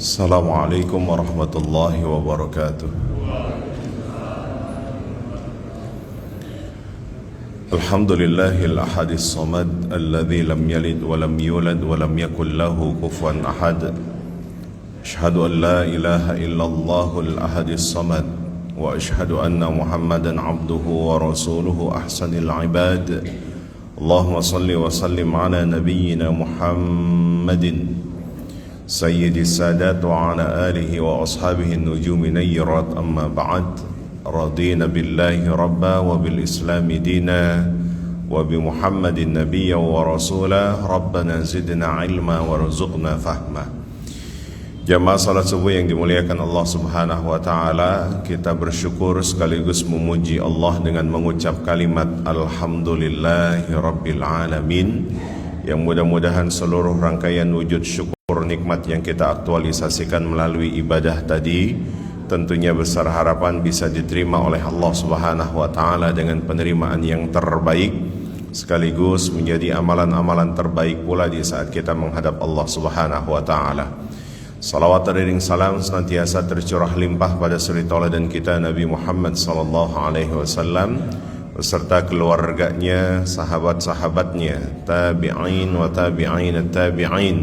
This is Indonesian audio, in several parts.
Assalamualaikum warahmatullahi wabarakatuh. Alhamdulillahil ahadis samad alladzi lam yalid wa lam yulad wa lam yakul lahu kufuwan ahad. Asyhadu an la ilaha illallahul ahadis samad wa asyhadu anna Muhammadan abduhu wa rasuluhu ahsanil ibad. Allahumma salli wa sallim ala nabiyyina Muhammadin سيد السادات وعلى آله وأصحابه النجوم نيرات أما بعد رضينا بالله ربا وبالإسلام دينا وبمحمد نبيا ورسولا ربنا زدنا علما وارزقنا فهما. Jamaah salat subuh yang dimuliakan Allah Subhanahu wa taala, kita bersyukur sekaligus memuji Allah dengan mengucap kalimat alhamdulillahi rabbil alamin, yang mudah-mudahan seluruh rangkaian wujud syukur nikmat yang kita aktualisasikan melalui ibadah tadi tentunya besar harapan bisa diterima oleh Allah Subhanahu wa taala dengan penerimaan yang terbaik, sekaligus menjadi amalan-amalan terbaik pula di saat kita menghadap Allah Subhanahu wa taala. Salawat dan salam senantiasa tercurah limpah pada suri tauladan kita Nabi Muhammad sallallahu alaihi wasallam beserta keluarganya, sahabat-sahabatnya, tabi'in wa tabi'in at-tabi'in,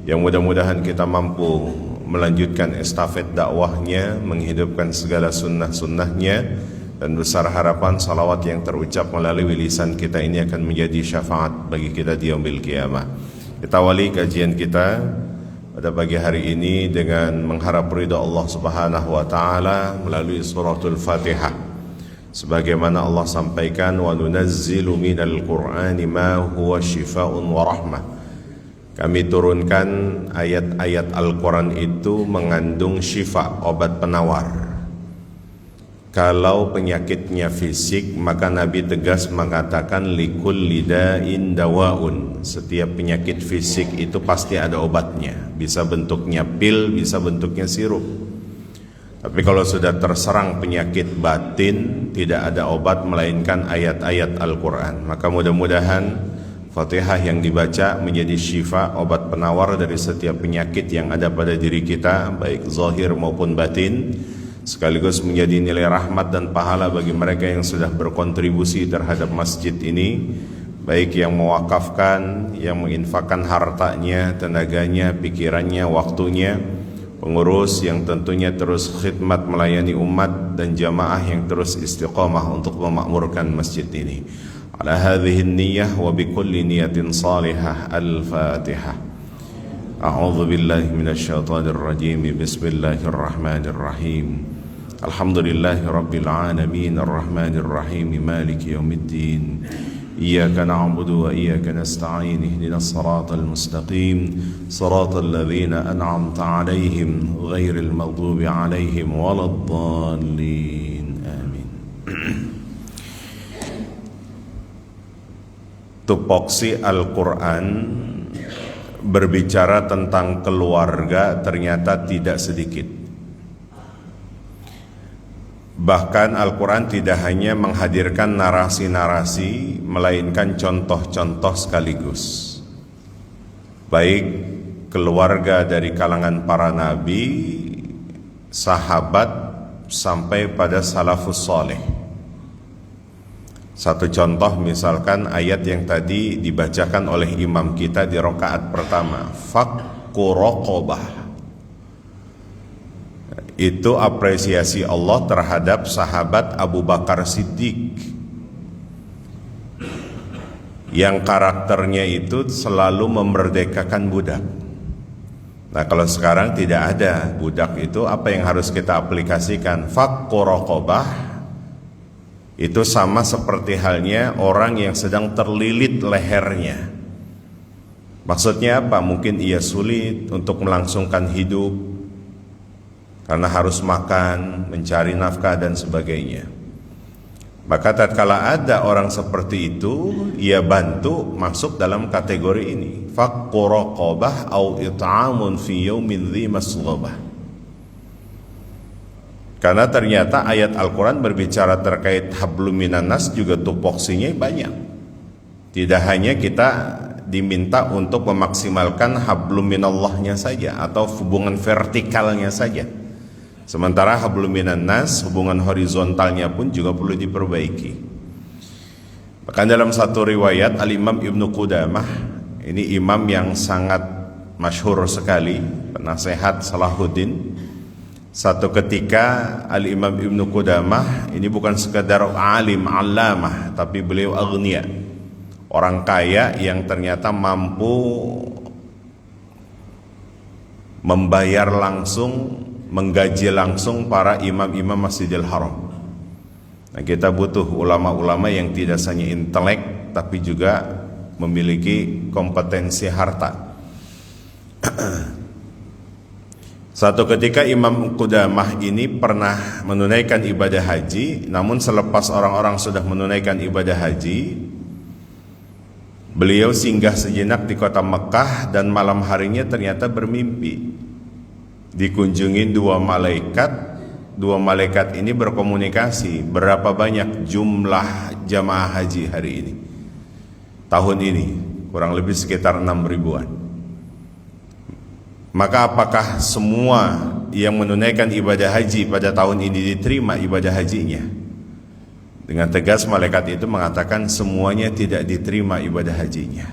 yang mudah-mudahan kita mampu melanjutkan estafet dakwahnya, menghidupkan segala sunnah-sunnahnya, dan besar harapan salawat yang terucap melalui lisan kita ini akan menjadi syafaat bagi kita di yaumil qiyamah. Kita awali kajian kita pada pagi hari ini dengan mengharap ridha Allah Subhanahu wa taala melalui suratul Fatihah. Sebagaimana Allah sampaikan, wa nunazzilu minal Qur'ani ma huwa shifaa'un wa rahmah. Kami turunkan ayat-ayat Al-Quran itu mengandung syifa, obat penawar. Kalau penyakitnya fisik, maka Nabi tegas mengatakan likulli da'in dawaun. Setiap penyakit fisik itu pasti ada obatnya. Bisa bentuknya pil, bisa bentuknya sirup. Tapi kalau sudah terserang penyakit batin, tidak ada obat melainkan ayat-ayat Al-Quran. Maka mudah-mudahan Fatihah yang dibaca menjadi syifa, obat penawar dari setiap penyakit yang ada pada diri kita, baik zahir maupun batin, sekaligus menjadi nilai rahmat dan pahala bagi mereka yang sudah berkontribusi terhadap masjid ini, baik yang mewakafkan, yang menginfakkan hartanya, tenaganya, pikirannya, waktunya, pengurus yang tentunya terus khidmat melayani umat, dan jamaah yang terus istiqamah untuk memakmurkan masjid ini. Ala hadhihi niyyah wa bikulli niyatin salihah. Al-Fatihah. A'udzu billahi minasyaitonir rajim. Bismillahirrahmanirrahim. Alhamdulillahi rabbil alamin arrahmanir rahim maliki yaumiddin. Iyyaka na'budu wa iyyaka nasta'in. Ihdinas siratal mustaqim. Siratal ladzina an'amta 'alaihim ghairil maghdubi 'alaihim waladdallin. Amin. Tupoksi Al-Quran berbicara tentang keluarga ternyata tidak sedikit. Bahkan Al-Quran tidak hanya menghadirkan narasi-narasi, melainkan contoh-contoh sekaligus. Baik keluarga dari kalangan para nabi, sahabat, sampai pada salafus saleh. Satu contoh misalkan ayat yang tadi dibacakan oleh imam kita di rakaat pertama, fakku raqabah. Itu apresiasi Allah terhadap sahabat Abu Bakar Siddiq, yang karakternya itu selalu memerdekakan budak. Nah, kalau sekarang tidak ada budak, itu apa yang harus kita aplikasikan? Fakku raqabah itu sama seperti halnya orang yang sedang terlilit lehernya. Maksudnya apa? Mungkin ia sulit untuk melangsungkan hidup karena harus makan, mencari nafkah dan sebagainya. Maka tatkala ada orang seperti itu, ia bantu masuk dalam kategori ini. Fakku raqabah au it'amun fi yaumin dzi masghabah. Karena ternyata ayat Al-Quran berbicara terkait hablum minan nas juga tupoksinya banyak. Tidak hanya kita diminta untuk memaksimalkan hablum minallahnya saja atau hubungan vertikalnya saja. Sementara hablum minan nas, hubungan horizontalnya pun juga perlu diperbaiki. Bahkan dalam satu riwayat Al-Imam Ibnu Qudamah, ini imam yang sangat masyhur sekali, penasehat Salahuddin. Satu ketika Al-Imam Ibnu Qudamah ini bukan sekadar alim, allamah, tapi beliau aghnia, orang kaya yang ternyata mampu membayar langsung, menggaji langsung para imam-imam Masjidil Haram. Nah, kita butuh ulama-ulama yang tidak hanya intelek tapi juga memiliki kompetensi harta. Satu ketika Imam Qudamah ini pernah menunaikan ibadah haji, namun selepas orang-orang sudah menunaikan ibadah haji, beliau singgah sejenak di kota Mekah dan malam harinya ternyata bermimpi. Dikunjungi dua malaikat ini berkomunikasi berapa banyak jumlah jamaah haji hari ini, tahun ini, kurang lebih sekitar 6 ribuan. Maka apakah semua yang menunaikan ibadah haji pada tahun ini diterima ibadah hajinya? Dengan tegas malaikat itu mengatakan semuanya tidak diterima ibadah hajinya,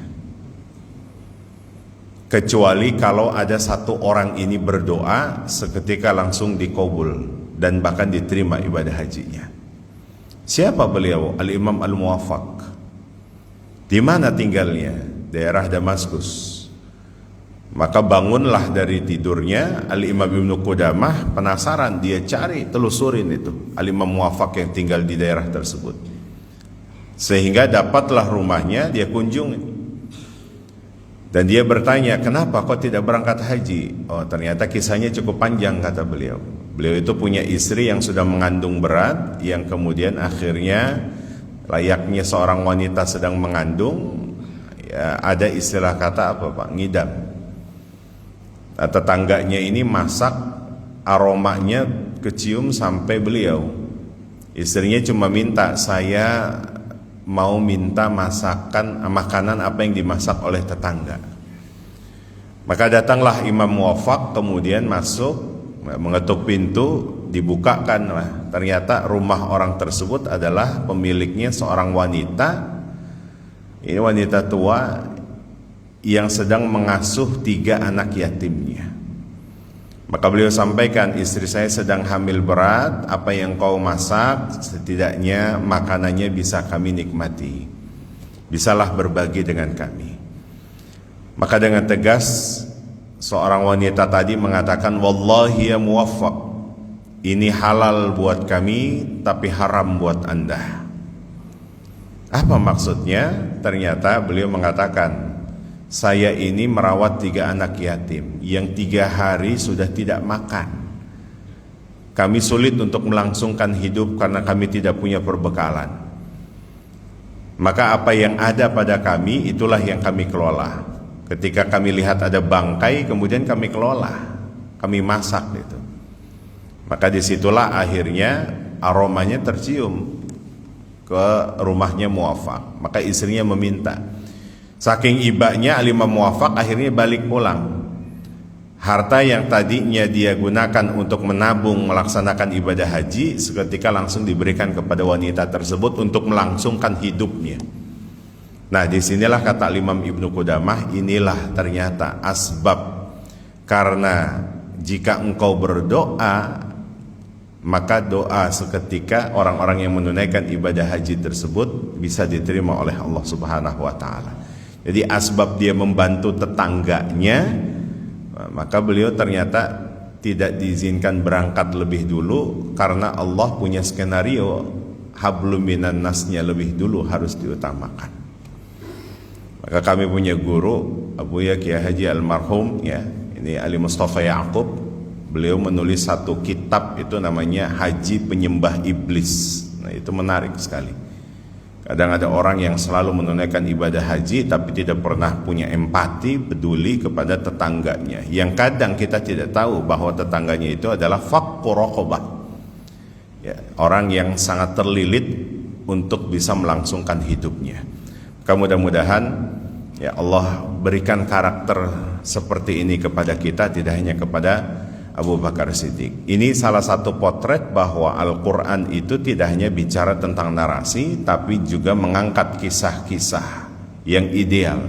kecuali kalau ada satu orang ini berdoa seketika langsung dikabul dan bahkan diterima ibadah hajinya. Siapa beliau? Al-Imam Al-Muwaffaq. Di mana tinggalnya? Daerah Damaskus. Maka bangunlah dari tidurnya Al-Imam Ibnu Qudamah, penasaran, dia cari, telusurin itu Al-Imam Muwaffaq yang tinggal di daerah tersebut, sehingga dapatlah rumahnya, dia kunjungi dan dia bertanya, kenapa kau tidak berangkat haji? Oh, ternyata kisahnya cukup panjang, kata beliau. Beliau itu punya istri yang sudah mengandung berat, yang kemudian akhirnya layaknya seorang wanita sedang mengandung, ya, ada istilah kata apa Pak? Ngidam. Nah, tetangganya ini masak, aromanya kecium sampai beliau. Istrinya cuma minta, saya mau minta makanan apa yang dimasak oleh tetangga. Maka datanglah Imam Muwaffaq, kemudian masuk, mengetuk pintu, dibukakan lah. Ternyata rumah orang tersebut adalah pemiliknya seorang wanita. Ini wanita tua yang sedang mengasuh 3 anak yatimnya. Maka beliau sampaikan, istri saya sedang hamil berat, apa yang kau masak setidaknya makanannya bisa kami nikmati, bisalah berbagi dengan kami. Maka dengan tegas seorang wanita tadi mengatakan, wallahi ya Muwaffaq, ini halal buat kami tapi haram buat Anda. Apa maksudnya? Ternyata beliau mengatakan, saya ini merawat 3 anak yatim yang 3 hari sudah tidak makan. Kami sulit untuk melangsungkan hidup karena kami tidak punya perbekalan. Maka apa yang ada pada kami itulah yang kami kelola. Ketika kami lihat ada bangkai, kemudian kami kelola, kami masak itu. Maka disitulah akhirnya aromanya tercium ke rumahnya Muwaffaq. Maka istrinya meminta. Saking ibanya Al-Imam Muwaffaq akhirnya balik pulang. Harta yang tadinya dia gunakan untuk menabung melaksanakan ibadah haji seketika langsung diberikan kepada wanita tersebut untuk melangsungkan hidupnya. Nah, disinilah kata Imam Ibnu Qudamah, inilah ternyata asbab, karena jika engkau berdoa maka doa seketika orang-orang yang menunaikan ibadah haji tersebut bisa diterima oleh Allah Subhanahu wa taala. Jadi asbab dia membantu tetangganya, maka beliau ternyata tidak diizinkan berangkat lebih dulu karena Allah punya skenario hablum minan nasnya lebih dulu harus diutamakan. Maka kami punya guru Abuya Kiai Haji almarhum, ya, ini Ali Mustafa Ya'qub, beliau menulis satu kitab itu namanya Haji Penyembah Iblis. Nah, itu menarik sekali. Kadang ada orang yang selalu menunaikan ibadah haji tapi tidak pernah punya empati, peduli kepada tetangganya. Yang kadang kita tidak tahu bahwa tetangganya itu adalah faqqu raqabah, ya, orang yang sangat terlilit untuk bisa melangsungkan hidupnya. Mudah-mudahan Ya, Allah berikan karakter seperti ini kepada kita, tidak hanya kepada Abu Bakar Siddiq. Ini salah satu potret bahwa Al-Quran itu tidak hanya bicara tentang narasi, tapi juga mengangkat kisah-kisah yang ideal.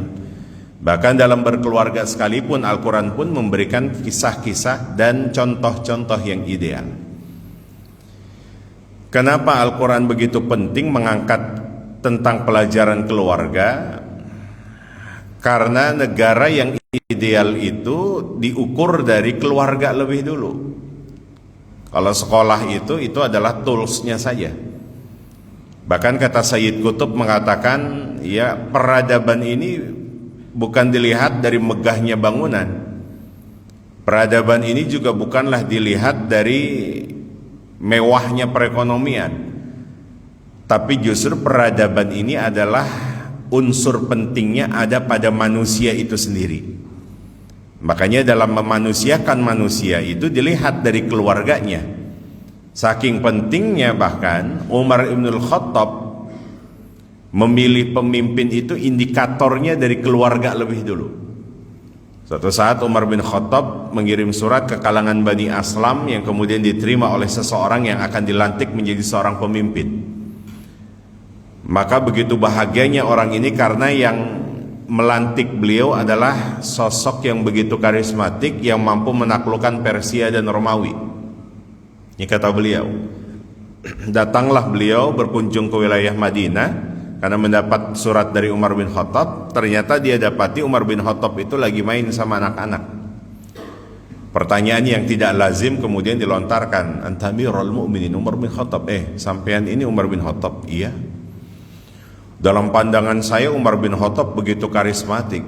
Bahkan dalam berkeluarga sekalipun, Al-Quran pun memberikan kisah-kisah dan contoh-contoh yang ideal. Kenapa Al-Quran begitu penting mengangkat tentang pelajaran keluarga? Karena negara yang ideal itu diukur dari keluarga lebih dulu. Kalau sekolah itu adalah toolsnya saja. Bahkan kata Sayyid Qutb mengatakan, ya, peradaban ini bukan dilihat dari megahnya bangunan. Peradaban ini juga bukanlah dilihat dari mewahnya perekonomian. Tapi justru peradaban ini adalah unsur pentingnya ada pada manusia itu sendiri. Makanya dalam memanusiakan manusia itu dilihat dari keluarganya. Saking pentingnya bahkan Umar Ibnul Khattab memilih pemimpin itu indikatornya dari keluarga lebih dulu. Suatu saat Umar bin Khattab mengirim surat ke kalangan Bani Aslam yang kemudian diterima oleh seseorang yang akan dilantik menjadi seorang pemimpin. Maka begitu bahagianya orang ini karena yang melantik beliau adalah sosok yang begitu karismatik yang mampu menaklukkan Persia dan Romawi. Ini kata beliau. Datanglah beliau berkunjung ke wilayah Madinah karena mendapat surat dari Umar bin Khattab. Ternyata dia dapati Umar bin Khattab itu lagi main sama anak-anak. Pertanyaan yang tidak lazim kemudian dilontarkan, "Anta Amirul Mukminin Umar bin Khattab." Sampean ini Umar bin Khattab? Iya. Dalam pandangan saya Umar bin Khattab begitu karismatik,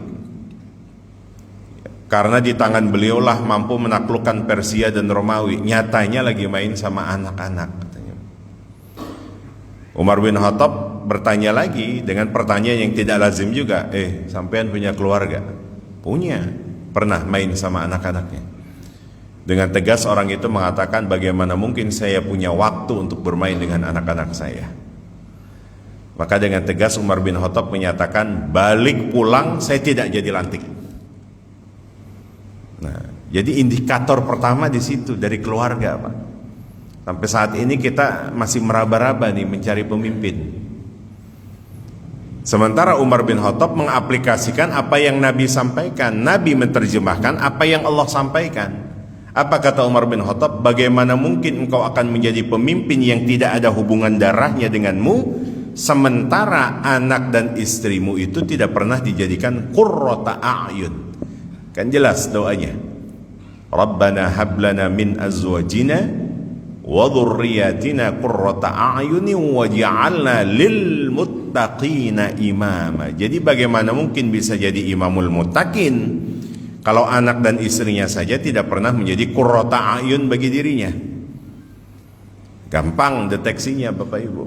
karena di tangan beliaulah mampu menaklukkan Persia dan Romawi. Nyatanya lagi main sama anak-anak, katanya. Umar bin Khattab bertanya lagi dengan pertanyaan yang tidak lazim juga, sampean punya keluarga? Punya. Pernah main sama anak-anaknya? Dengan tegas orang itu mengatakan, bagaimana mungkin saya punya waktu untuk bermain dengan anak-anak saya? Maka dengan tegas Umar bin Khattab menyatakan, balik pulang saya tidak jadi lantik. Nah, jadi indikator pertama di situ dari keluarga, Pak. Sampai saat ini kita masih meraba-raba nih mencari pemimpin. Sementara Umar bin Khattab mengaplikasikan apa yang Nabi sampaikan. Nabi menerjemahkan apa yang Allah sampaikan. Apa kata Umar bin Khattab? Bagaimana mungkin engkau akan menjadi pemimpin yang tidak ada hubungan darahnya denganmu, sementara anak dan istrimu itu tidak pernah dijadikan qurrata a'yun. Kan jelas doanya, Rabbana hablana min azwajina wa dhurriyyatina qurrata a'yuni waj'alna lil muttaqina imama. Jadi bagaimana mungkin bisa jadi imamul muttaqin kalau anak dan istrinya saja tidak pernah menjadi qurrata a'yun bagi dirinya? Gampang deteksinya, Bapak Ibu.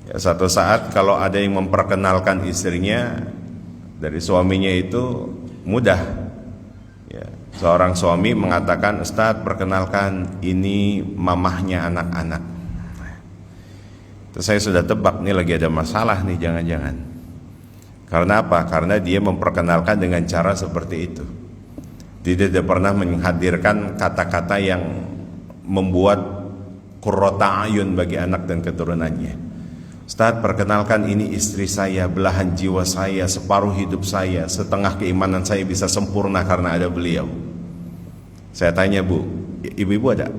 Ya, satu saat kalau ada yang memperkenalkan istrinya dari suaminya itu mudah. Ya, seorang suami mengatakan, Ustadz perkenalkan ini mamahnya anak-anak. Terus saya sudah tebak nih lagi ada masalah nih, jangan-jangan. Karena apa? Karena dia memperkenalkan dengan cara seperti itu. Dia tidak pernah menghadirkan kata-kata yang membuat qurrata ayun bagi anak dan keturunannya. Ustadz perkenalkan ini istri saya, belahan jiwa saya, separuh hidup saya, setengah keimanan saya bisa sempurna karena ada beliau. Saya tanya, Bu, ibu-ibu ada?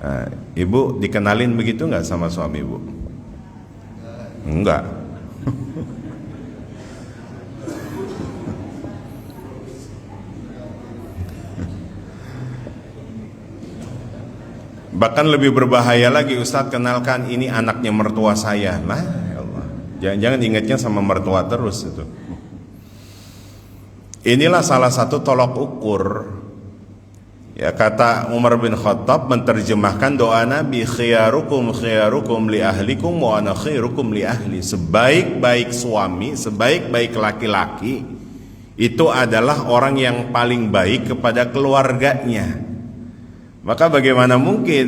Nah, ibu dikenalin begitu nggak sama suami ibu? Enggak. Bahkan lebih berbahaya lagi, Ustadz kenalkan ini anaknya mertua saya. Nah, ya Allah, jangan-jangan ingatnya sama mertua terus itu. Inilah salah satu tolok ukur. Ya, kata Umar bin Khattab menerjemahkan doa Nabi, khiyarukum khiyarukum li ahlikum wa ana khairukum li ahli. Sebaik-baik suami, sebaik-baik laki-laki itu adalah orang yang paling baik kepada keluarganya. Maka bagaimana mungkin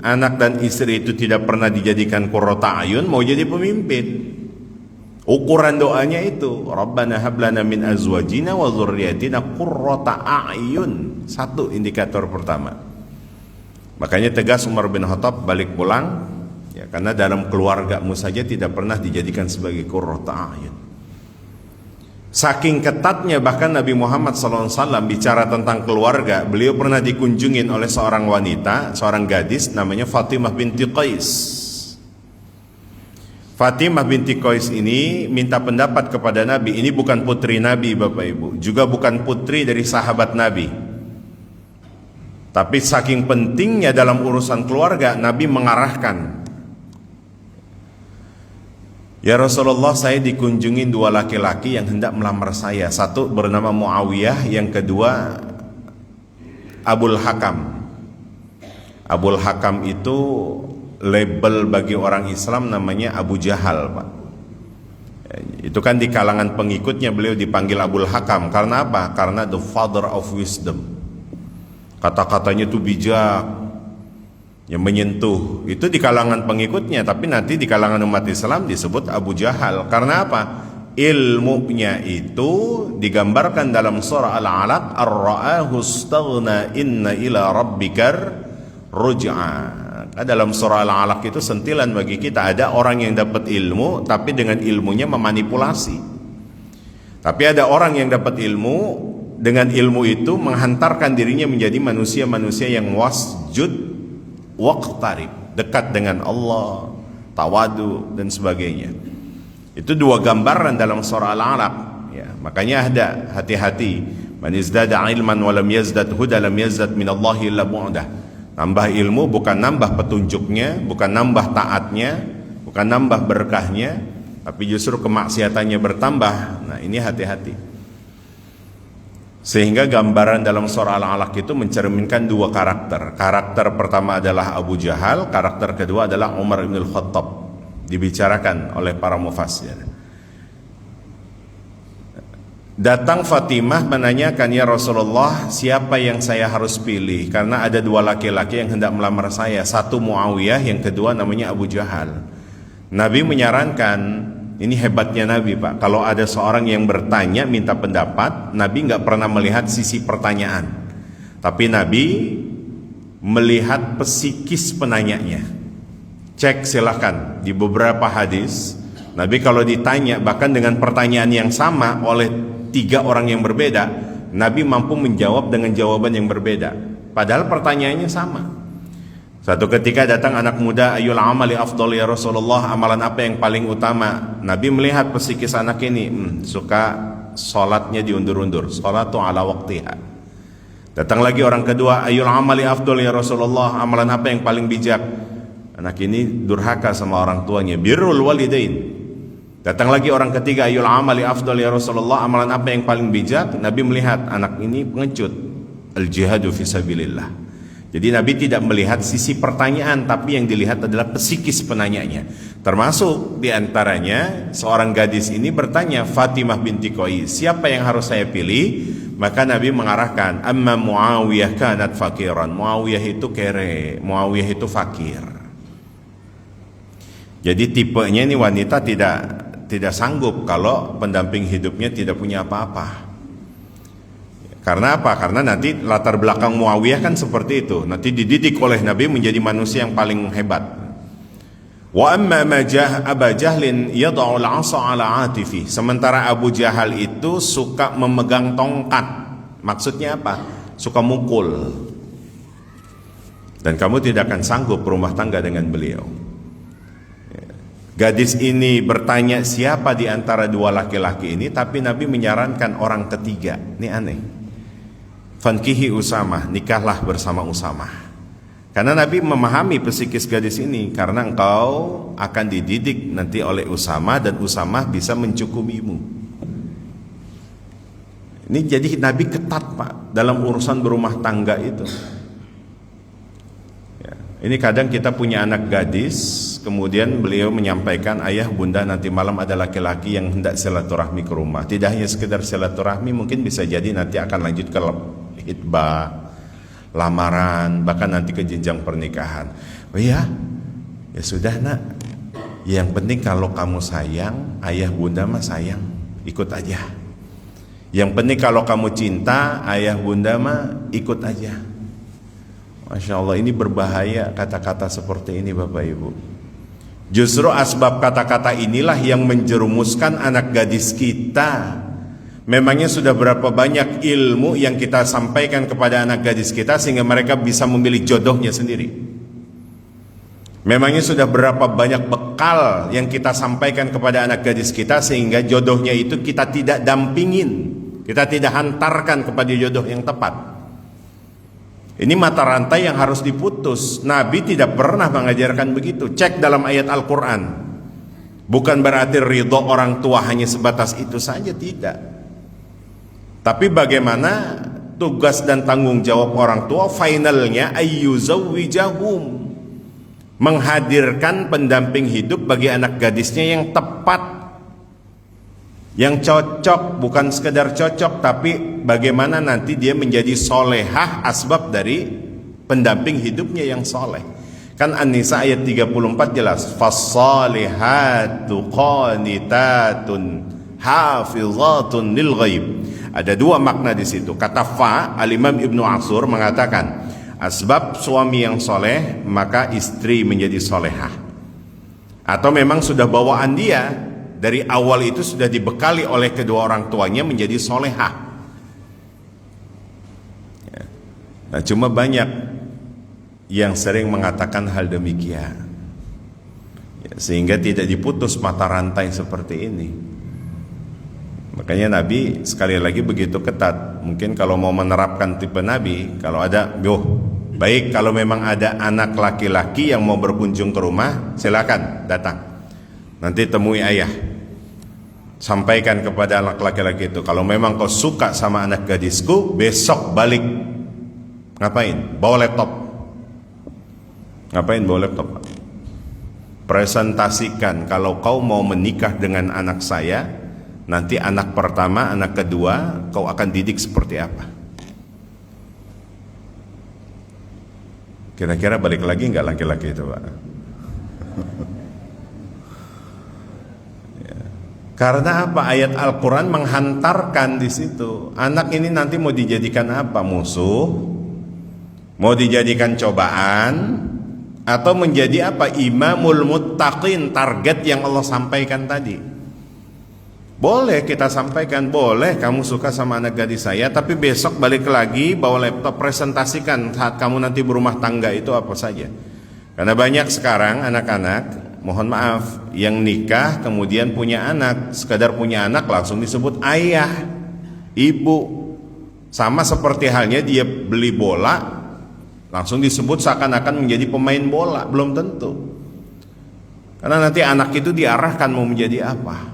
anak dan istri itu tidak pernah dijadikan qurrata ayun mau jadi pemimpin? Ukuran doanya itu, Rabbana hablana min azwajina wa dzurriyyatina qurrata a'yun. Satu indikator pertama. Makanya tegas Umar bin Khattab balik pulang, ya, karena dalam keluargamu saja tidak pernah dijadikan sebagai qurrata a'yun. Saking ketatnya bahkan Nabi Muhammad SAW bicara tentang keluarga, beliau pernah dikunjungin oleh seorang wanita, seorang gadis namanya Fatimah binti Qais. Fatimah binti Qais ini minta pendapat kepada Nabi. Ini bukan putri Nabi, Bapak Ibu, juga bukan putri dari sahabat Nabi. Tapi saking pentingnya dalam urusan keluarga, Nabi mengarahkan, ya Rasulullah, saya dikunjungi dua laki-laki yang hendak melamar saya. Satu bernama Muawiyah, yang kedua Abul Hakam. Abul Hakam itu label bagi orang Islam namanya Abu Jahal, Pak. Itu kan di kalangan pengikutnya beliau dipanggil Abul Hakam. Karena apa? Karena the father of wisdom. Kata-katanya itu bijak, yang menyentuh. Itu di kalangan pengikutnya, tapi nanti di kalangan umat Islam disebut Abu Jahal. Karena apa? Ilmunya itu digambarkan dalam surah Al-Alaq, ar-ra'ahu istaghna inna ila rabbikar ruj'a. Dalam surah Al-Alaq itu sentilan bagi kita, ada orang yang dapat ilmu tapi dengan ilmunya memanipulasi. Tapi ada orang yang dapat ilmu, dengan ilmu itu menghantarkan dirinya menjadi manusia-manusia yang wasjud waqtarib, dekat dengan Allah, tawadu dan sebagainya. Itu dua gambaran dalam surah Al-Alaq, ya. Makanya ada hati-hati, man izdada ilman wa lam yazdad huda lam yazdad minallahi illa bu'dah. Nambah ilmu bukan nambah petunjuknya, bukan nambah taatnya, bukan nambah berkahnya, tapi justru kemaksiatannya bertambah. Nah, ini hati-hati. Sehingga gambaran dalam surah Al-Alaq itu mencerminkan dua karakter. Karakter pertama adalah Abu Jahal, karakter kedua adalah Umar bin Khattab. Dibicarakan oleh para mufassir. Datang Fatimah menanyakan, ya Rasulullah, siapa yang saya harus pilih? Karena ada dua laki-laki yang hendak melamar saya. Satu Muawiyah, yang kedua namanya Abu Jahal. Nabi menyarankan, ini hebatnya Nabi, Pak. Kalau ada seorang yang bertanya, minta pendapat, Nabi nggak pernah melihat sisi pertanyaan, tapi Nabi melihat psikis penanyanya. Cek silahkan di beberapa hadis, Nabi kalau ditanya bahkan dengan pertanyaan yang sama oleh tiga orang yang berbeda, Nabi mampu menjawab dengan jawaban yang berbeda, padahal pertanyaannya sama. Satu ketika datang anak muda, ayul amali afdal ya Rasulullah, amalan apa yang paling utama? Nabi melihat psikis anak ini, suka sholatnya diundur-undur, sholatu ala waqtiha. Datang lagi orang kedua, ayul amali afdal ya Rasulullah, amalan apa yang paling bijak? Anak ini durhaka sama orang tuanya, birrul walidain. Datang lagi orang ketiga, ayul amali afdal ya Rasulullah, amalan apa yang paling bijak? Nabi melihat anak ini pengecut, al jihadu fisabilillah. Jadi Nabi tidak melihat sisi pertanyaan, tapi yang dilihat adalah psikis penanyanya. Termasuk diantaranya seorang gadis ini bertanya, Fatimah binti Qais, siapa yang harus saya pilih? Maka Nabi mengarahkan, amma Muawiyah kanat fakiran. Muawiyah itu kere, Muawiyah itu fakir. Jadi tipenya ini wanita tidak sanggup kalau pendamping hidupnya tidak punya apa-apa. Karena apa? Karena nanti latar belakang Muawiyah kan seperti itu. Nanti dididik oleh Nabi menjadi manusia yang paling hebat. Wa amma Aba Jahlin yad'u al-'asa 'ala 'atifi. Sementara Abu Jahal itu suka memegang tongkat. Maksudnya apa? Suka mukul. Dan kamu tidak akan sanggup berumah tangga dengan beliau. Gadis ini bertanya siapa di antara dua laki-laki ini, tapi Nabi menyarankan orang ketiga. Ini aneh. Fankihi Usamah, nikahlah bersama Usamah. Karena Nabi memahami psikis gadis ini, karena engkau akan dididik nanti oleh Usamah dan Usamah bisa mencukupimu. Ini jadi Nabi ketat, Pak, dalam urusan berumah tangga itu. Ini kadang kita punya anak gadis, kemudian beliau menyampaikan, ayah bunda nanti malam ada laki-laki yang hendak silaturahmi ke rumah. Tidak hanya sekedar silaturahmi, mungkin bisa jadi nanti akan lanjut ke hitbah, lamaran, bahkan nanti ke jenjang pernikahan. Oh iya, ya sudah nak, Yang penting kalau kamu sayang, ayah bunda mah sayang, ikut aja. Yang penting kalau kamu cinta, ayah bunda mah ikut aja. Masya Allah, ini berbahaya kata-kata seperti ini Bapak Ibu. Justru asbab kata-kata inilah yang menjerumuskan anak gadis kita. Memangnya sudah berapa banyak ilmu yang kita sampaikan kepada anak gadis kita sehingga mereka bisa memilih jodohnya sendiri. Memangnya sudah berapa banyak bekal yang kita sampaikan kepada anak gadis kita sehingga jodohnya itu kita tidak dampingin, kita tidak hantarkan kepada jodoh yang tepat. Ini mata rantai yang harus diputus. Nabi tidak pernah mengajarkan begitu. Cek dalam ayat Al-Quran. Bukan berarti ridho orang tua hanya sebatas itu saja, tidak. Tapi bagaimana tugas dan tanggung jawab orang tua, finalnya ayyuzawwijahum, menghadirkan pendamping hidup bagi anak gadisnya yang tepat, yang cocok, bukan sekedar cocok, tapi bagaimana nanti dia menjadi solehah, asbab dari pendamping hidupnya yang soleh. Kan An-Nisa ayat 34 jelas, fassalihatu qanitatun hafizatun lil ghaib. Ada dua makna di situ. Kata fa, Al-Imam Ibnu Ashur mengatakan, asbab suami yang soleh maka istri menjadi solehah. Atau memang sudah bawaan dia dari awal itu sudah dibekali oleh kedua orang tuanya menjadi solehah. Nah, cuma banyak yang sering mengatakan hal demikian, sehingga tidak diputus mata rantai seperti ini. Makanya Nabi sekali lagi begitu ketat. Mungkin kalau mau menerapkan tipe Nabi, kalau ada, baik, kalau memang ada anak laki-laki yang mau berkunjung ke rumah, silakan datang. Nanti temui ayah, sampaikan kepada anak laki-laki itu, kalau memang kau suka sama anak gadisku, besok balik. Ngapain? Bawa laptop. Ngapain bawa laptop? Presentasikan kalau kau mau menikah dengan anak saya, nanti anak pertama, anak kedua kau akan didik seperti apa. Kira-kira balik lagi nggak laki-laki itu, Pak? Karena apa? Ayat Al-Quran menghantarkan di situ. Anak ini nanti mau dijadikan apa? Musuh? Mau dijadikan cobaan? Atau menjadi apa? Imamul muttaqin, target yang Allah sampaikan tadi. Boleh kita sampaikan, boleh kamu suka sama anak gadis saya, tapi besok balik lagi bawa laptop, presentasikan saat kamu nanti berumah tangga itu apa saja. Karena banyak sekarang anak-anak, mohon maaf, yang nikah kemudian punya anak, sekadar punya anak langsung disebut ayah, ibu. Sama seperti halnya dia beli bola, langsung disebut seakan-akan menjadi pemain bola. Belum tentu. Karena nanti anak itu diarahkan mau menjadi apa.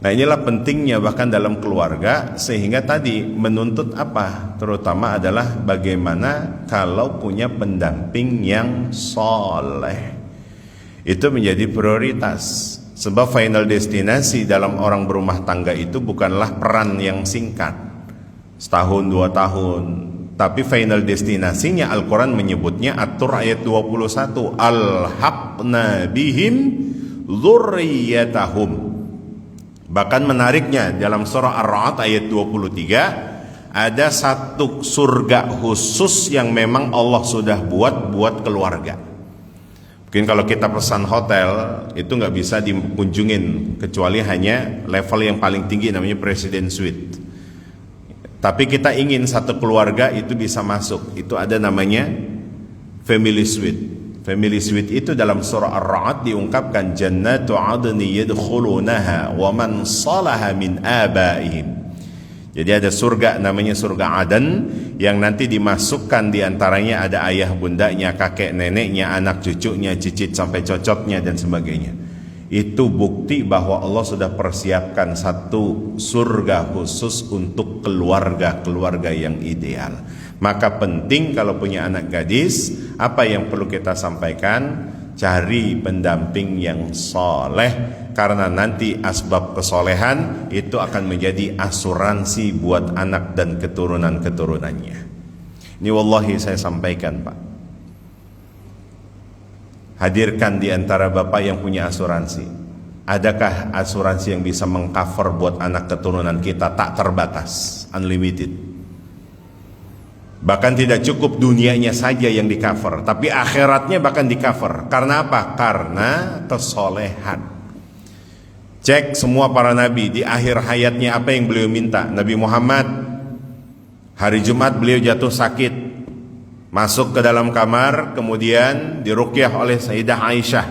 Nah, inilah pentingnya bahkan dalam keluarga, sehingga tadi menuntut apa? Terutama adalah bagaimana kalau punya pendamping yang soleh. Itu menjadi prioritas. Sebab final destinasi dalam orang berumah tangga itu bukanlah peran yang singkat, setahun 2 tahun. Tapi final destinasinya Al-Quran menyebutnya At-Tur ayat 21, Alhaqna bihim dzurriyyatahum. Bahkan menariknya dalam surah Ar-Ra'd ayat 23 ada satu surga khusus yang memang Allah sudah buat keluarga. Mungkin kalau kita pesan hotel itu nggak bisa dikunjungin kecuali hanya level yang paling tinggi, namanya Presiden Suite. Tapi kita ingin satu keluarga itu bisa masuk, itu ada namanya Family Suite. Family Suite itu dalam surah Ar-Ra'd diungkapkan jannatu adni yadkhulunaha wa man salaha min abaihim. Jadi ada surga namanya surga Aden yang nanti dimasukkan diantaranya ada ayah bundanya, kakek neneknya, anak cucunya, cicit sampai cocotnya dan sebagainya. Itu bukti bahwa Allah sudah persiapkan satu surga khusus untuk keluarga-keluarga yang ideal. Maka penting kalau punya anak gadis, apa yang perlu kita sampaikan? Cari pendamping yang soleh, karena nanti asbab kesolehan itu akan menjadi asuransi buat anak dan keturunan-keturunannya. Ini wallahi saya sampaikan, Pak. Hadirkan di antara bapak yang punya asuransi. Adakah asuransi yang bisa mengcover buat anak keturunan kita tak terbatas, unlimited? Bahkan tidak cukup dunianya saja yang di cover, tapi akhiratnya bahkan di cover. Karena apa? Karena kesolehan. Cek semua para nabi, di akhir hayatnya apa yang beliau minta? Nabi Muhammad, hari Jumat beliau jatuh sakit, masuk ke dalam kamar, kemudian diruqyah oleh Sayyidah Aisyah.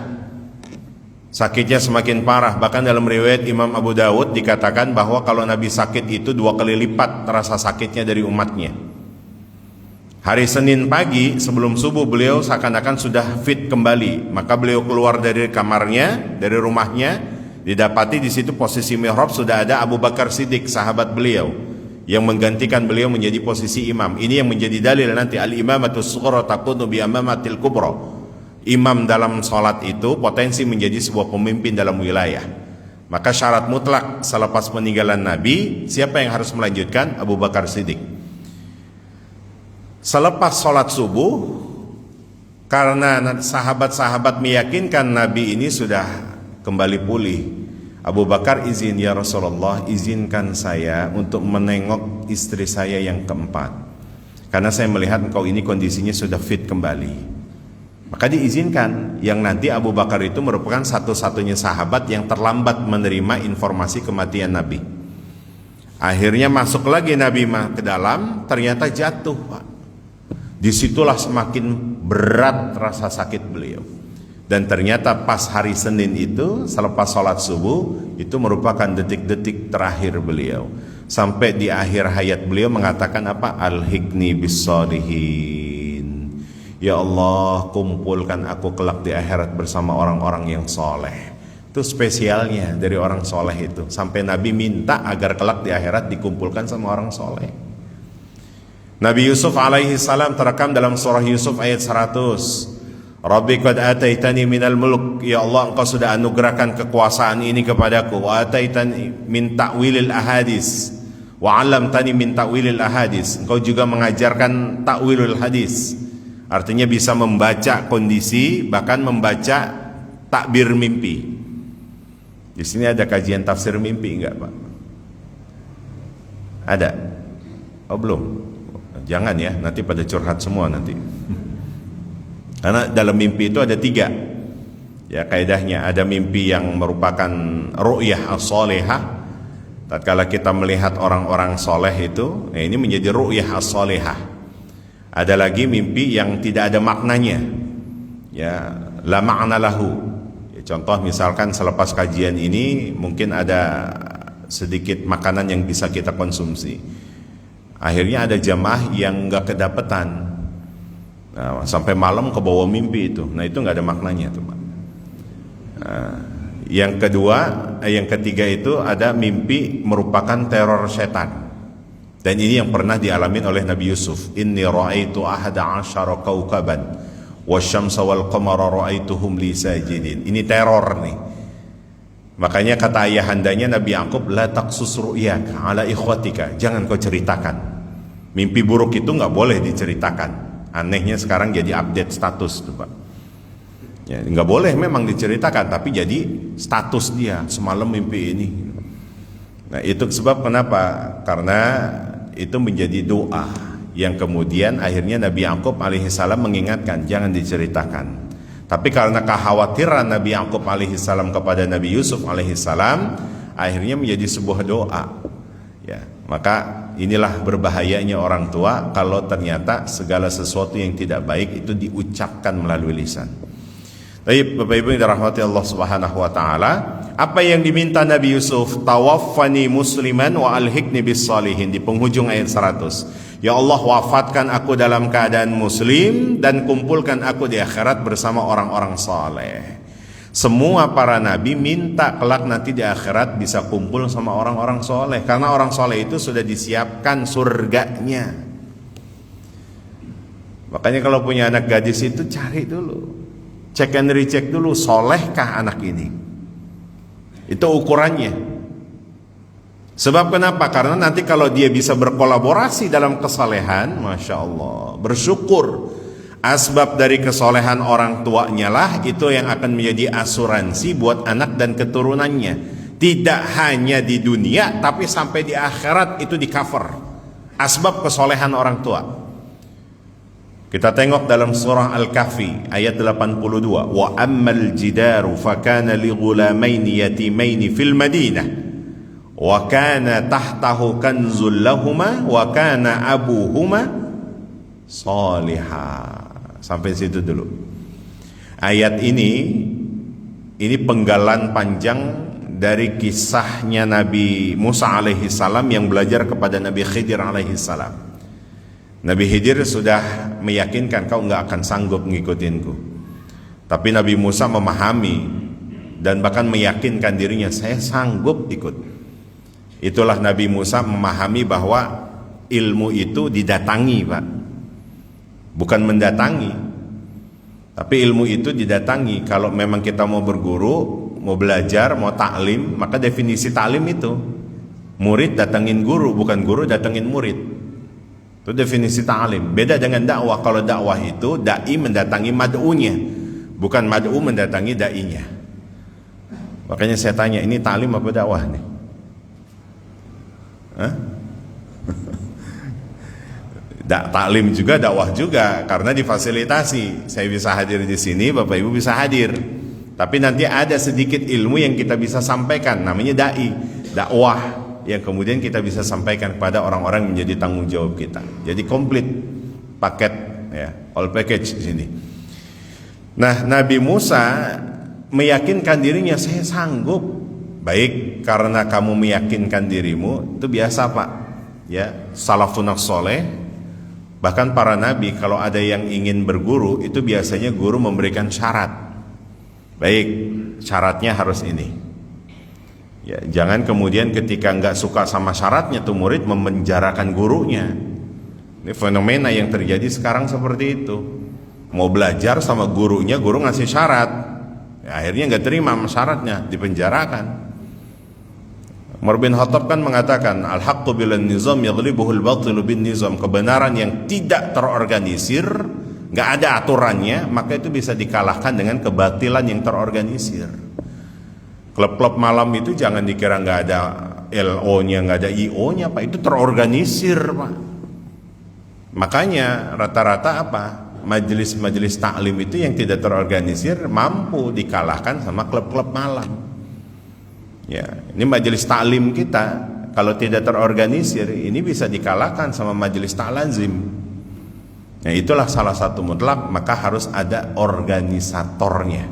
Sakitnya semakin parah, bahkan dalam riwayat Imam Abu Dawud dikatakan bahwa kalau Nabi sakit itu 2 kali lipat rasa sakitnya dari umatnya. Hari Senin pagi sebelum subuh beliau seakan-akan sudah fit kembali, maka beliau keluar dari kamarnya, dari rumahnya, didapati di situ posisi mihrab sudah ada Abu Bakar Siddiq, sahabat beliau, yang menggantikan beliau menjadi posisi imam. Ini yang menjadi dalil nanti al-imamatus sughra takunu bi amamatil kubra. Imam dalam salat itu potensi menjadi sebuah pemimpin dalam wilayah. Maka syarat mutlak selepas peninggalan Nabi, siapa yang harus melanjutkan? Abu Bakar Siddiq. Selepas salat subuh, karena sahabat-sahabat meyakinkan Nabi ini sudah kembali pulih, Abu Bakar izin, ya Rasulullah, izinkan saya untuk menengok istri saya yang keempat, karena saya melihat engkau ini kondisinya sudah fit kembali. Maka diizinkan. Yang nanti Abu Bakar itu merupakan satu-satunya sahabat yang terlambat menerima informasi kematian Nabi. Akhirnya masuk lagi Nabi ke dalam, ternyata jatuh, Pak. Disitulah semakin berat rasa sakit beliau. Dan ternyata pas hari Senin itu, selepas sholat subuh, itu merupakan detik-detik terakhir beliau. Sampai di akhir hayat beliau mengatakan apa? Alhiqni bis-sholihin. Ya Allah, kumpulkan aku kelak di akhirat bersama orang-orang yang soleh. Itu spesialnya dari orang soleh itu. Sampai Nabi minta agar kelak di akhirat dikumpulkan sama orang soleh. Nabi Yusuf alaihi salam terekam dalam surah Yusuf ayat 100. Rabbi qad ataitani minal mulk, ya Allah engkau sudah anugerahkan kekuasaan ini kepadaku, wa ataitani min ta'wilil ahadis, wa 'allamtani min ta'wilil ahadis, engkau juga mengajarkan ta'wilul hadis, artinya bisa membaca kondisi, bahkan membaca takbir mimpi. Di sini ada kajian tafsir mimpi enggak, Pak? Ada? Oh belum? Jangan ya, nanti pada curhat semua nanti. Karena dalam mimpi itu ada 3 ya kaidahnya. Ada mimpi yang merupakan ru'yah as-salihah, tatkala kita melihat orang-orang soleh itu, ini menjadi ru'yah as-salihah. Ada lagi mimpi yang tidak ada maknanya, ya la ma'na lahu. Ya, contoh misalkan selepas kajian ini mungkin ada sedikit makanan yang bisa kita konsumsi, akhirnya ada jamaah yang nggak kedapetan. Nah, sampai malam ke bawah mimpi itu. Nah, itu nggak ada maknanya tuh, Pak. Nah, yang ketiga itu ada mimpi merupakan teror setan. Dan ini yang pernah dialami oleh Nabi Yusuf. Inni ra'aitu ahada asyara kaukaban wasyamsa wal qamara ra'aituhum li sajidin. Ini teror nih. Makanya kata ayahandanya Nabi Yakub, la taqsus ru'yaka ala ikhwatika. Jangan kau ceritakan. Mimpi buruk itu nggak boleh diceritakan. Anehnya sekarang jadi update status tuh, Pak. Ya, nggak boleh memang diceritakan, tapi jadi status dia semalam mimpi ini. Nah, itu sebab kenapa? Karena itu menjadi doa yang kemudian akhirnya Nabi Yakub alaihissalam mengingatkan jangan diceritakan. Tapi karena kekhawatiran Nabi Yakub alaihissalam kepada Nabi Yusuf alaihissalam, akhirnya menjadi sebuah doa. Ya, maka inilah berbahayanya orang tua kalau ternyata segala sesuatu yang tidak baik itu diucapkan melalui lisan. Baik, Bapak Ibu yang dirahmati Allah Subhanahu wa taala, apa yang diminta Nabi Yusuf? Tawaffani musliman wa alhiqni bis salihin, di penghujung ayat 100. Ya Allah, wafatkan aku dalam keadaan muslim dan kumpulkan aku di akhirat bersama orang-orang saleh. Semua para nabi minta kelak nanti di akhirat bisa kumpul sama orang-orang soleh, karena orang soleh itu sudah disiapkan surganya. Makanya kalau punya anak gadis itu cari dulu, cek and recheck dulu, solehkah anak ini. Itu ukurannya. Sebab kenapa? Karena nanti kalau dia bisa berkolaborasi dalam kesalehan, Masya Allah, bersyukur. Asbab dari kesolehan orang tuanya lah itu yang akan menjadi asuransi buat anak dan keturunannya. Tidak hanya di dunia, tapi sampai di akhirat itu di cover. Asbab kesolehan orang tua. Kita tengok dalam surah Al-Kahfi ayat 82. Wa ammal jidaru fakana li ghulamaini yatimaini fil Madinah wa kana tahtahu kanzul lahuma wa kana abuhuma salihah. Sampai situ dulu. Ayat ini penggalan panjang dari kisahnya Nabi Musa alaihi salam yang belajar kepada Nabi Khidir alaihi salam. Nabi Khidir sudah meyakinkan kau nggak akan sanggup ngikutinku. Tapi Nabi Musa memahami dan bahkan meyakinkan dirinya, saya sanggup ikut. Itulah Nabi Musa memahami bahwa ilmu itu didatangi, Pak. Bukan mendatangi, tapi ilmu itu didatangi. Kalau memang kita mau berguru, mau belajar, mau taklim, maka definisi taklim itu murid datangin guru, bukan guru datangin murid. Itu definisi taklim. Beda dengan dakwah. Kalau dakwah itu dai mendatangi mad'unya, bukan mad'u mendatangi dai-nya. Makanya saya tanya, ini taklim apa dakwah nih? Hah? Taklim juga, dakwah juga, karena difasilitasi. Saya bisa hadir di sini, Bapak Ibu bisa hadir. Tapi nanti ada sedikit ilmu yang kita bisa sampaikan, namanya dai, dakwah, yang kemudian kita bisa sampaikan kepada orang-orang yang menjadi tanggung jawab kita. Jadi komplit paket, ya, all package di sini. Nah, Nabi Musa meyakinkan dirinya, saya sanggup. Baik, karena kamu meyakinkan dirimu, itu biasa, Pak. Ya, salafun soleh. Bahkan para nabi kalau ada yang ingin berguru itu biasanya guru memberikan syarat. Baik, syaratnya harus ini. Ya, jangan kemudian ketika nggak suka sama syaratnya tuh murid memenjarakan gurunya. Ini fenomena yang terjadi sekarang seperti itu. Mau belajar sama gurunya, guru ngasih syarat. Ya, akhirnya nggak terima sama syaratnya, dipenjarakan. Umar bin Khattab kan mengatakan al-haqqu bilan nizam yaghlibuhul batilu bin nizam. Kebenaran yang tidak terorganisir, nggak ada aturannya, maka itu bisa dikalahkan dengan kebatilan yang terorganisir. Klub-klub malam itu jangan dikira nggak ada LO-nya, nggak ada IO-nya, Pak. Itu terorganisir, Pak. Makanya rata-rata apa? Majelis-majelis taklim itu yang tidak terorganisir mampu dikalahkan sama klub-klub malam. Ya, ini majelis taklim kita kalau tidak terorganisir ini bisa dikalahkan sama majelis ta'lazim. Nah, itulah salah satu mutlak, maka harus ada organisatornya.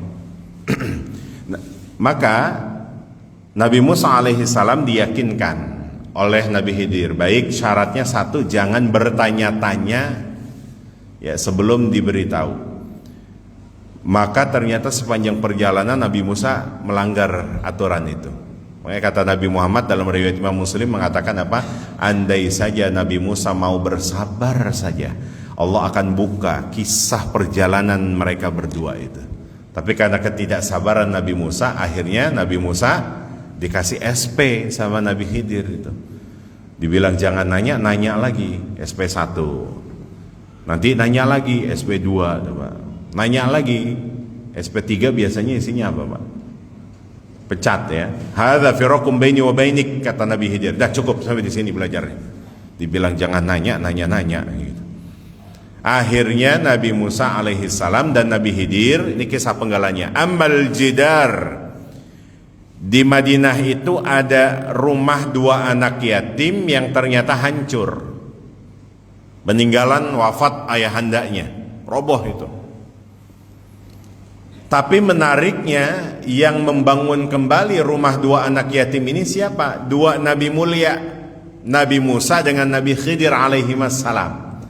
Nah, maka Nabi Musa alaihi salam diyakinkan oleh Nabi Khidir. Baik, syaratnya satu, jangan bertanya-tanya ya sebelum diberitahu. Maka ternyata sepanjang perjalanan Nabi Musa melanggar aturan itu. Makanya kata Nabi Muhammad dalam riwayat Imam Muslim mengatakan apa? Andai saja Nabi Musa mau bersabar saja, Allah akan buka kisah perjalanan mereka berdua itu. Tapi karena ketidaksabaran Nabi Musa, akhirnya Nabi Musa dikasih SP sama Nabi Khidir itu. Dibilang jangan nanya, nanya lagi SP 1. Nanti nanya lagi SP 2, nanya lagi SP 3 biasanya isinya apa, Pak? Pecat ya. Hadza firakum baini wa bainik, kata Nabi Khidir. Dah cukup sampai di sini belajarnya. Dibilang jangan nanya gitu. Akhirnya Nabi Musa alaihi salam dan Nabi Khidir, ini kisah penggalannya. Ammal jidar, di Madinah itu ada rumah dua anak yatim yang ternyata hancur. Peninggalan wafat ayahandanya, roboh itu. Tapi menariknya yang membangun kembali rumah dua anak yatim ini siapa? Dua nabi mulia, Nabi Musa dengan Nabi Khidir alaihi wassalam.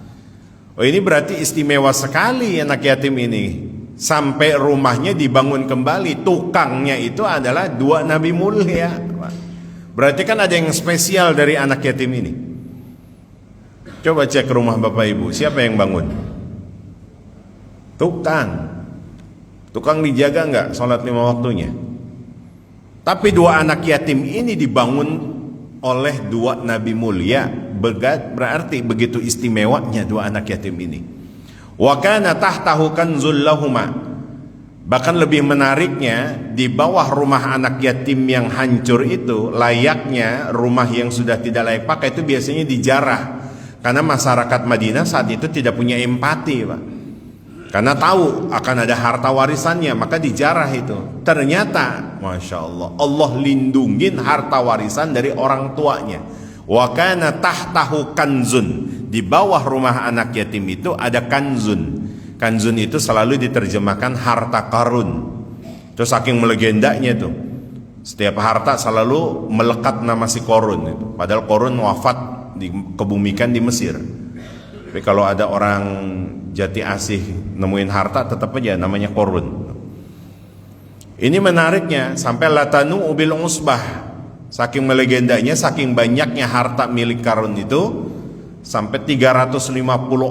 Oh, ini berarti istimewa sekali anak yatim ini. Sampai rumahnya dibangun kembali, tukangnya itu adalah dua nabi mulia. Berarti kan ada yang spesial dari anak yatim ini. Coba cek rumah Bapak Ibu, siapa yang bangun? Tukang dijaga nggak sholat 5 waktunya? Tapi dua anak yatim ini dibangun oleh dua nabi mulia. Berarti begitu istimewanya dua anak yatim ini. Wa kana tahtahu kanzul lahuma. Bahkan lebih menariknya, di bawah rumah anak yatim yang hancur itu, layaknya rumah yang sudah tidak layak pakai itu biasanya dijarah. Karena masyarakat Madinah saat itu tidak punya empati, Pak. Karena tahu akan ada harta warisannya, maka dijarah itu. Ternyata, Masya Allah, Allah lindungin harta warisan dari orang tuanya. Wa kana tahtahu kanzun. Di bawah rumah anak yatim itu ada kanzun. Kanzun itu selalu diterjemahkan harta karun. Itu saking melegendanya tuh. Setiap harta selalu melekat nama si Korun itu. Padahal Korun wafat dikebumikan di Mesir. Tapi kalau ada orang Jati Asih nemuin harta, tetap aja namanya Korun. Ini menariknya, sampai latanu ubil usbah. Saking melegendanya, saking banyaknya harta milik Karun itu, sampai 350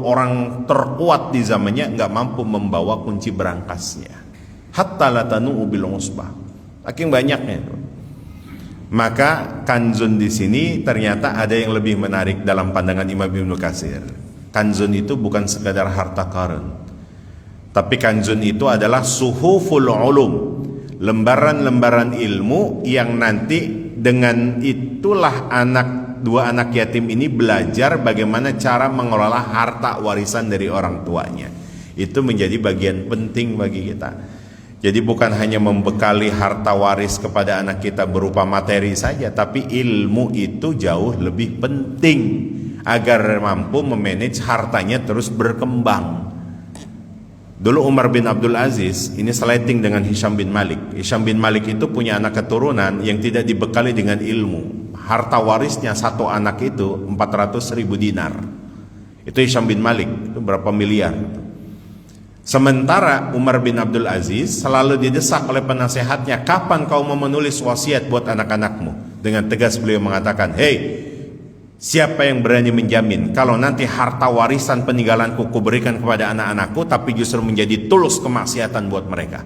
orang terkuat di zamannya nggak mampu membawa kunci berangkasnya. Hatta latanu ubil usbah. Saking banyaknya itu. Maka kanzun di sini ternyata ada yang lebih menarik dalam pandangan Imam Ibnu Katsir. Kanzun itu bukan sekadar harta karun, tapi kanzun itu adalah suhuful ulum, lembaran-lembaran ilmu yang nanti dengan itulah dua anak yatim ini belajar bagaimana cara mengelola harta warisan dari orang tuanya. Itu menjadi bagian penting bagi kita. Jadi bukan hanya membekali harta waris kepada anak kita berupa materi saja, tapi ilmu itu jauh lebih penting agar mampu memanage hartanya terus berkembang. Dulu Umar bin Abdul Aziz ini seleting dengan Hisham bin Malik. Hisham bin Malik itu punya anak keturunan yang tidak dibekali dengan ilmu. Harta warisnya satu anak itu 400.000 dinar. Itu Hisham bin Malik, itu berapa miliar. Sementara Umar bin Abdul Aziz selalu didesak oleh penasehatnya, kapan kau mau menulis wasiat buat anak-anakmu? Dengan tegas beliau mengatakan, hei, siapa yang berani menjamin kalau nanti harta warisan peninggalanku kuberikan kepada anak-anakku tapi justru menjadi tulus kemaksiatan buat mereka?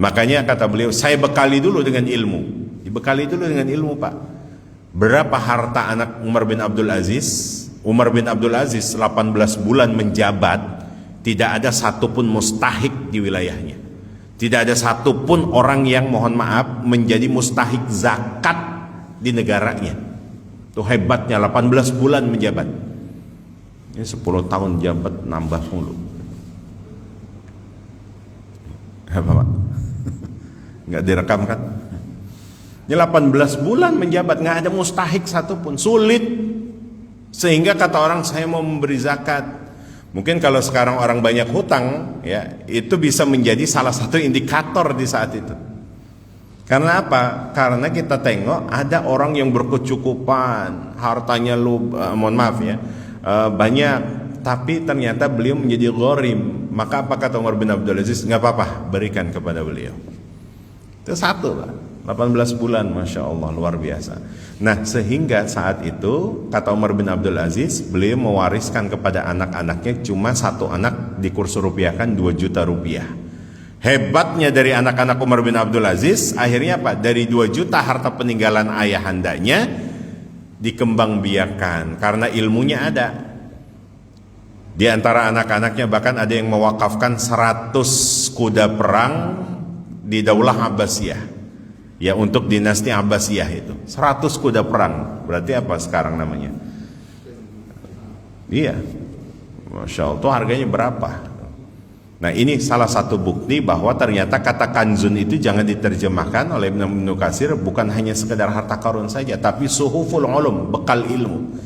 Makanya kata beliau, saya bekali dulu dengan ilmu. Dibekali dulu dengan ilmu, Pak. Berapa harta anak Umar bin Abdul Aziz? Umar bin Abdul Aziz 18 bulan menjabat, tidak ada satupun mustahik di wilayahnya. Tidak ada satupun orang yang mohon maaf menjadi mustahik zakat di negaranya. Itu hebatnya, 18 bulan menjabat. Ini 10 tahun jabat nambah mulu. Apa Pak? Nggak direkam kan? Ini 18 bulan menjabat, nggak ada mustahik satupun, sulit. Sehingga kata orang, saya mau memberi zakat. Mungkin kalau sekarang orang banyak hutang, ya itu bisa menjadi salah satu indikator di saat itu. Karena apa? Karena kita tengok ada orang yang berkecukupan, hartanya mohon maaf ya, banyak, tapi ternyata beliau menjadi gharim. Maka apa kata Umar bin Abdul Aziz? Nggak apa-apa, berikan kepada beliau. Itu satu, Pak. 18 bulan, Masya Allah, luar biasa. Nah, sehingga saat itu kata Umar bin Abdul Aziz, beliau mewariskan kepada anak-anaknya cuma satu anak dikurs rupiahkan 2 juta rupiah. Hebatnya dari anak-anak Umar bin Abdul Aziz, akhirnya apa? Dari 2 juta harta peninggalan ayahandanya dikembangbiakan karena ilmunya ada. Di antara anak-anaknya bahkan ada yang mewakafkan 100 kuda perang di Daulah Abbasiyah. Ya, untuk dinasti Abbasiyah itu 100 kuda perang. Berarti apa sekarang namanya? Iya, Masya Allah, itu harganya berapa? Nah, ini salah satu bukti bahwa ternyata kata kanzun itu jangan diterjemahkan oleh Ibnu Katsir bukan hanya sekedar harta karun saja, tapi suhuful ulum, bekal ilmu.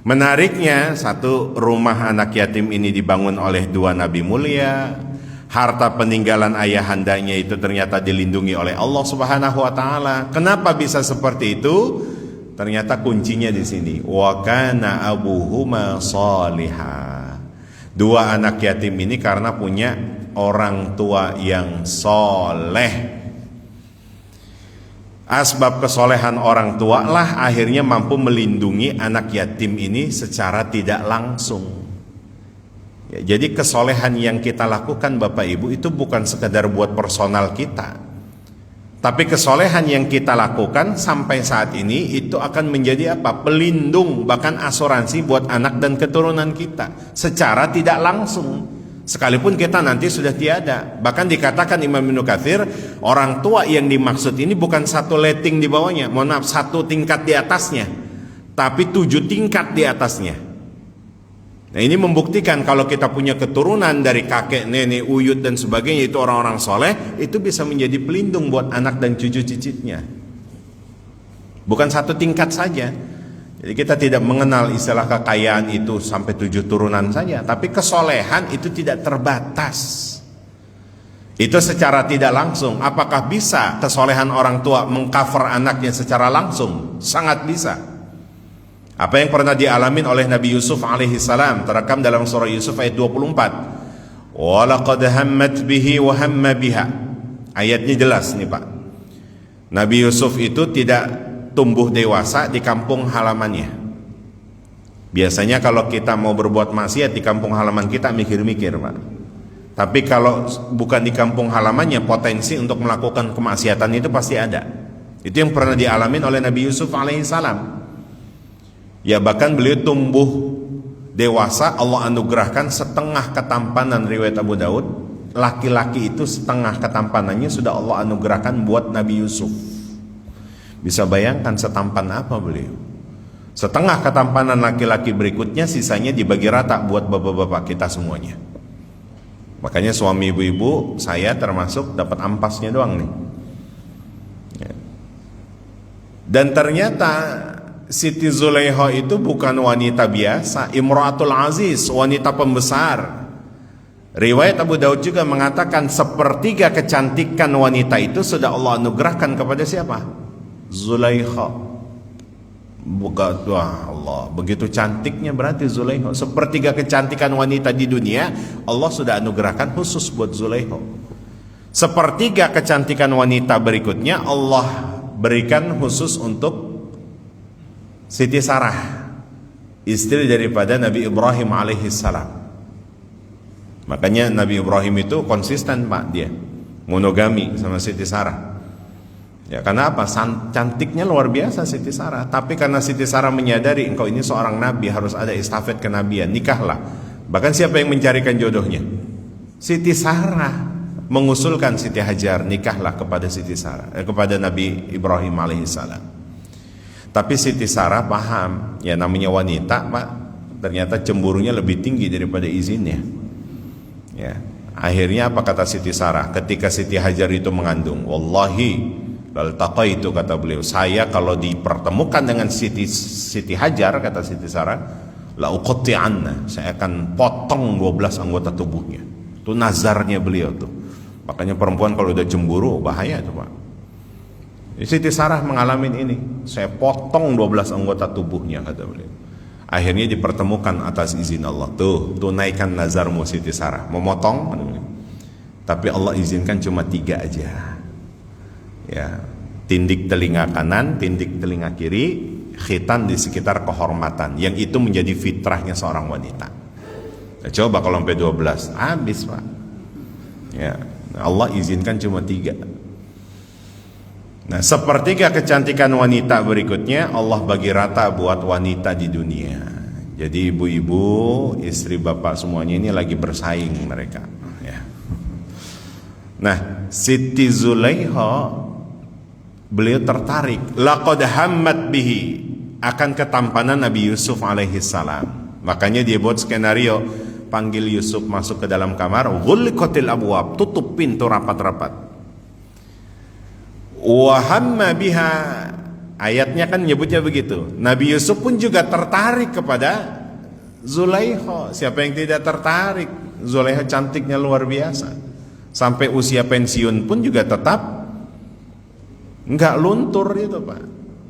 Menariknya, satu, rumah anak yatim ini dibangun oleh 2 nabi mulia. Harta peninggalan ayahandanya itu ternyata dilindungi oleh Allah Subhanahu wa taala. Kenapa bisa seperti itu? Ternyata kuncinya di sini. Wa kana abuhuma shaliha. 2 anak yatim ini karena punya orang tua yang soleh. Asbab kesolehan orang tua lah akhirnya mampu melindungi anak yatim ini secara tidak langsung. Ya, jadi kesolehan yang kita lakukan Bapak Ibu itu bukan sekedar buat personal kita, Tapi kesolehan yang kita lakukan sampai saat ini itu akan menjadi apa? Pelindung, bahkan asuransi buat anak dan keturunan kita secara tidak langsung. Sekalipun kita nanti sudah tiada. Bahkan dikatakan Imam Ibnu Katsir, orang tua yang dimaksud ini bukan satu letting di bawahnya, mohon maaf, satu tingkat di atasnya, tapi 7 tingkat di atasnya. Nah, ini membuktikan kalau kita punya keturunan dari kakek, nenek, uyut dan sebagainya, itu orang-orang soleh, itu bisa menjadi pelindung buat anak dan cucu cicitnya. Bukan satu tingkat saja. Jadi kita tidak mengenal istilah kekayaan itu sampai 7 turunan saja, tapi kesolehan itu tidak terbatas. Itu secara tidak langsung. Apakah bisa kesolehan orang tua mengcover anaknya secara langsung? Sangat bisa. Apa yang pernah dialamin oleh Nabi Yusuf alaihi salam terekam dalam surah Yusuf ayat 24. Wa laqad hammat bihi wa hamma biha. Ayatnya jelas nih Pak. Nabi Yusuf itu tidak tumbuh dewasa di kampung halamannya. Biasanya kalau kita mau berbuat maksiat di kampung halaman kita mikir-mikir Pak. Tapi kalau bukan di kampung halamannya, potensi untuk melakukan kemaksiatan itu pasti ada. Itu yang pernah dialamin oleh Nabi Yusuf alaihi salam. Ya bahkan beliau tumbuh dewasa, Allah anugerahkan setengah ketampanan. Riwayat Abu Daud, laki-laki itu setengah ketampanannya sudah Allah anugerahkan buat Nabi Yusuf. Bisa bayangkan setampan apa beliau. Setengah ketampanan laki-laki berikutnya, sisanya dibagi rata buat bapak-bapak kita semuanya. Makanya suami ibu-ibu saya termasuk dapat ampasnya doang nih. Dan ternyata Siti Zulaikha itu bukan wanita biasa, Imra'atul Aziz, wanita pembesar. Riwayat Abu Daud juga mengatakan sepertiga kecantikan wanita itu sudah Allah anugerahkan kepada siapa? Zulaikha. Wah Allah, begitu cantiknya berarti Zulaikha. Sepertiga kecantikan wanita di dunia Allah sudah anugerahkan khusus buat Zulaikha. Sepertiga kecantikan wanita berikutnya Allah berikan khusus untuk Siti Sarah, istri daripada Nabi Ibrahim alaihissalam. Makanya Nabi Ibrahim itu konsisten Pak, dia monogami sama Siti Sarah. Ya karena apa? Cantiknya luar biasa Siti Sarah. Tapi karena Siti Sarah menyadari engkau ini seorang nabi, harus ada estafet kenabian, nikahlah. Bahkan siapa yang mencarikan jodohnya? Siti Sarah mengusulkan Siti Hajar, nikahlah kepada Siti Sarah, kepada Nabi Ibrahim alaihissalam. Tapi Siti Sarah paham, ya namanya wanita Pak, ternyata cemburunya lebih tinggi daripada izinnya. Ya, akhirnya apa kata Siti Sarah ketika Siti Hajar itu mengandung? Wallahi lal taqaitu, kata beliau, saya kalau dipertemukan dengan Siti Hajar, kata Siti Sarah, la uqti'anna, saya akan potong 12 anggota tubuhnya. Itu nazarnya beliau tuh. Makanya perempuan kalau udah cemburu bahaya tuh Pak. Siti Sarah mengalami ini, saya potong 12 anggota tubuhnya, kata beliau. Akhirnya dipertemukan atas izin Allah. Tuh, tunaikan nazarmu Siti Sarah. Memotong, tapi Allah izinkan cuma 3 aja. Ya, tindik telinga kanan, tindik telinga kiri, khitan di sekitar kehormatan. Yang itu menjadi fitrahnya seorang wanita. Nah, coba kalau sampai 12, habis Pak. Ya, Allah izinkan cuma 3. Nah, sepertiga kecantikan wanita berikutnya Allah bagi rata buat wanita di dunia. Jadi ibu-ibu, istri bapak semuanya ini lagi bersaing mereka. Ya. Nah, Siti Zulaikha beliau tertarik. Laqad hammat bihi, akan ketampanan Nabi Yusuf alaihi salam. Makanya dia buat skenario, panggil Yusuf masuk ke dalam kamar, ghulqatil abwab, tutup pintu rapat-rapat. Wa hamma biha, ayatnya kan nyebutnya begitu. Nabi Yusuf pun juga tertarik kepada Zulaikha. Siapa yang tidak tertarik? Zulaikha cantiknya luar biasa. Sampai usia pensiun pun juga tetap enggak luntur itu Pak.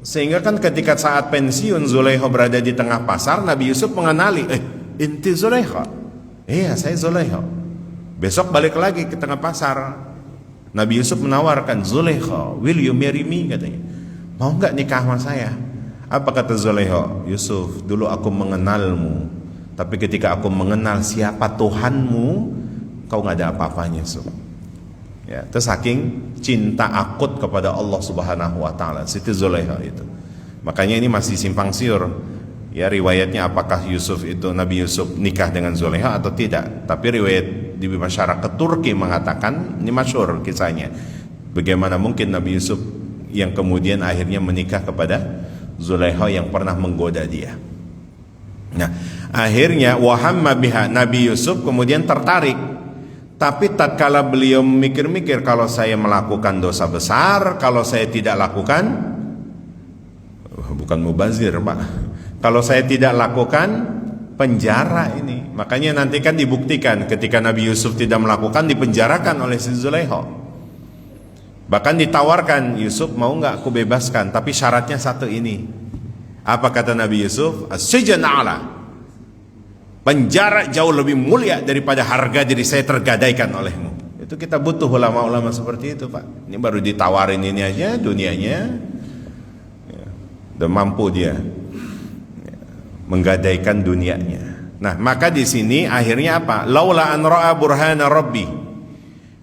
Sehingga kan ketika saat pensiun Zulaikha berada di tengah pasar, Nabi Yusuf mengenali, inti Zulaikha? Iya, saya Zulaikha. Besok balik lagi ke tengah pasar, Nabi Yusuf menawarkan, Zulaikha, will you marry me? Katanya, mau nggak nikah sama saya? Apa kata Zulaikha? Yusuf, dulu aku mengenalmu, tapi ketika aku mengenal siapa Tuhanmu, kau nggak ada apa-apanya Yusuf. Ya, itu saking cinta akut kepada Allah Subhanahu wa taala Siti Zulaikha itu. Makanya ini masih simpang siur. Ya, riwayatnya apakah Yusuf itu, Nabi Yusuf nikah dengan Zulaikha atau tidak. Tapi riwayat di masyarakat Turki mengatakan, ini masyhur kisahnya, bagaimana mungkin Nabi Yusuf yang kemudian akhirnya menikah kepada Zulaikha yang pernah menggoda dia. Nah, akhirnya wahamma biha, Nabi Yusuf kemudian tertarik. Tapi tatkala beliau mikir-mikir, kalau saya melakukan dosa besar, kalau saya tidak lakukan, bukan mubazir Pak, kalau saya tidak lakukan, penjara ini. Makanya nanti kan dibuktikan ketika Nabi Yusuf tidak melakukan, dipenjarakan oleh si Zulaikha. Bahkan ditawarkan, Yusuf mau nggak aku bebaskan, tapi syaratnya satu ini. Apa kata Nabi Yusuf? As-sijn a'la, penjara jauh lebih mulia daripada harga diri saya tergadaikan olehmu. Itu kita butuh ulama-ulama seperti itu Pak. Ini baru ditawarin ini aja, dunianya udah mampu dia menggadaikan dunianya. Nah, maka di sini akhirnya apa? Laula an ra'a burhana rabbi.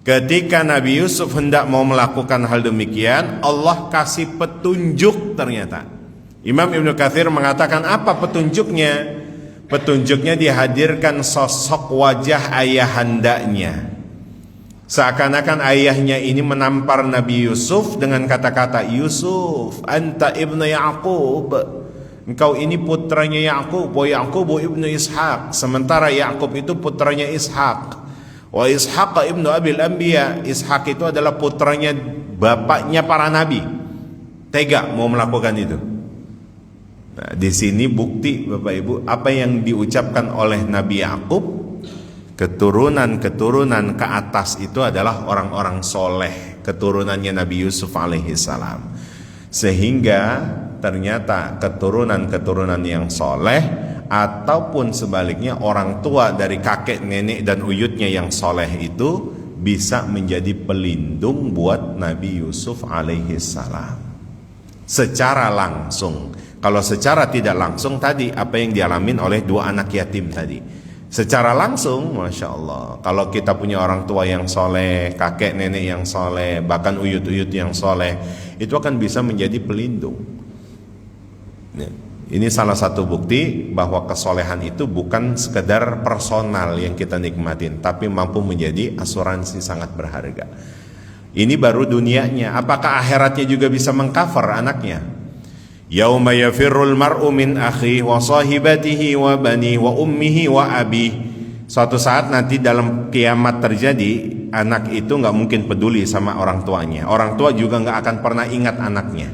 Ketika Nabi Yusuf hendak mau melakukan hal demikian, Allah kasih petunjuk ternyata. Imam Ibnu Katsir mengatakan apa petunjuknya? Petunjuknya dihadirkan sosok wajah ayahandanya. Seakan-akan ayahnya ini menampar Nabi Yusuf dengan kata-kata, Yusuf, anta ibnu Ya'qub, engkau ini putranya Ya'qub, wa Ya'qub ibnu Ishaq, sementara Ya'qub itu putranya Ishaq, wa Ishaq ibnu Abil Anbiya, Ishaq itu adalah putranya bapaknya para nabi. Tega mau melakukan itu. Nah, di sini bukti Bapak Ibu apa yang diucapkan oleh Nabi Ya'qub, keturunan-keturunan ke atas itu adalah orang-orang soleh, keturunannya Nabi Yusuf alaihissalam. Sehingga ternyata keturunan-keturunan yang soleh, ataupun sebaliknya orang tua dari kakek nenek dan uyutnya yang soleh itu bisa menjadi pelindung buat Nabi Yusuf alaihissalam secara langsung. Kalau secara tidak langsung tadi apa yang dialamin oleh dua anak yatim tadi. Secara langsung, Masya Allah, kalau kita punya orang tua yang soleh, kakek nenek yang soleh, bahkan uyut-uyut yang soleh, itu akan bisa menjadi pelindung. Ini salah satu bukti bahwa kesolehan itu bukan sekedar personal yang kita nikmatin, tapi mampu menjadi asuransi sangat berharga. Ini baru dunianya. Apakah akhiratnya juga bisa mengcover anaknya? Yauma yafirrul mar'u min akhihi wa sahibatihi wa banihi wa ummihi wa abihi. Suatu saat nanti dalam kiamat terjadi, anak itu nggak mungkin peduli sama orang tuanya. Orang tua juga nggak akan pernah ingat anaknya.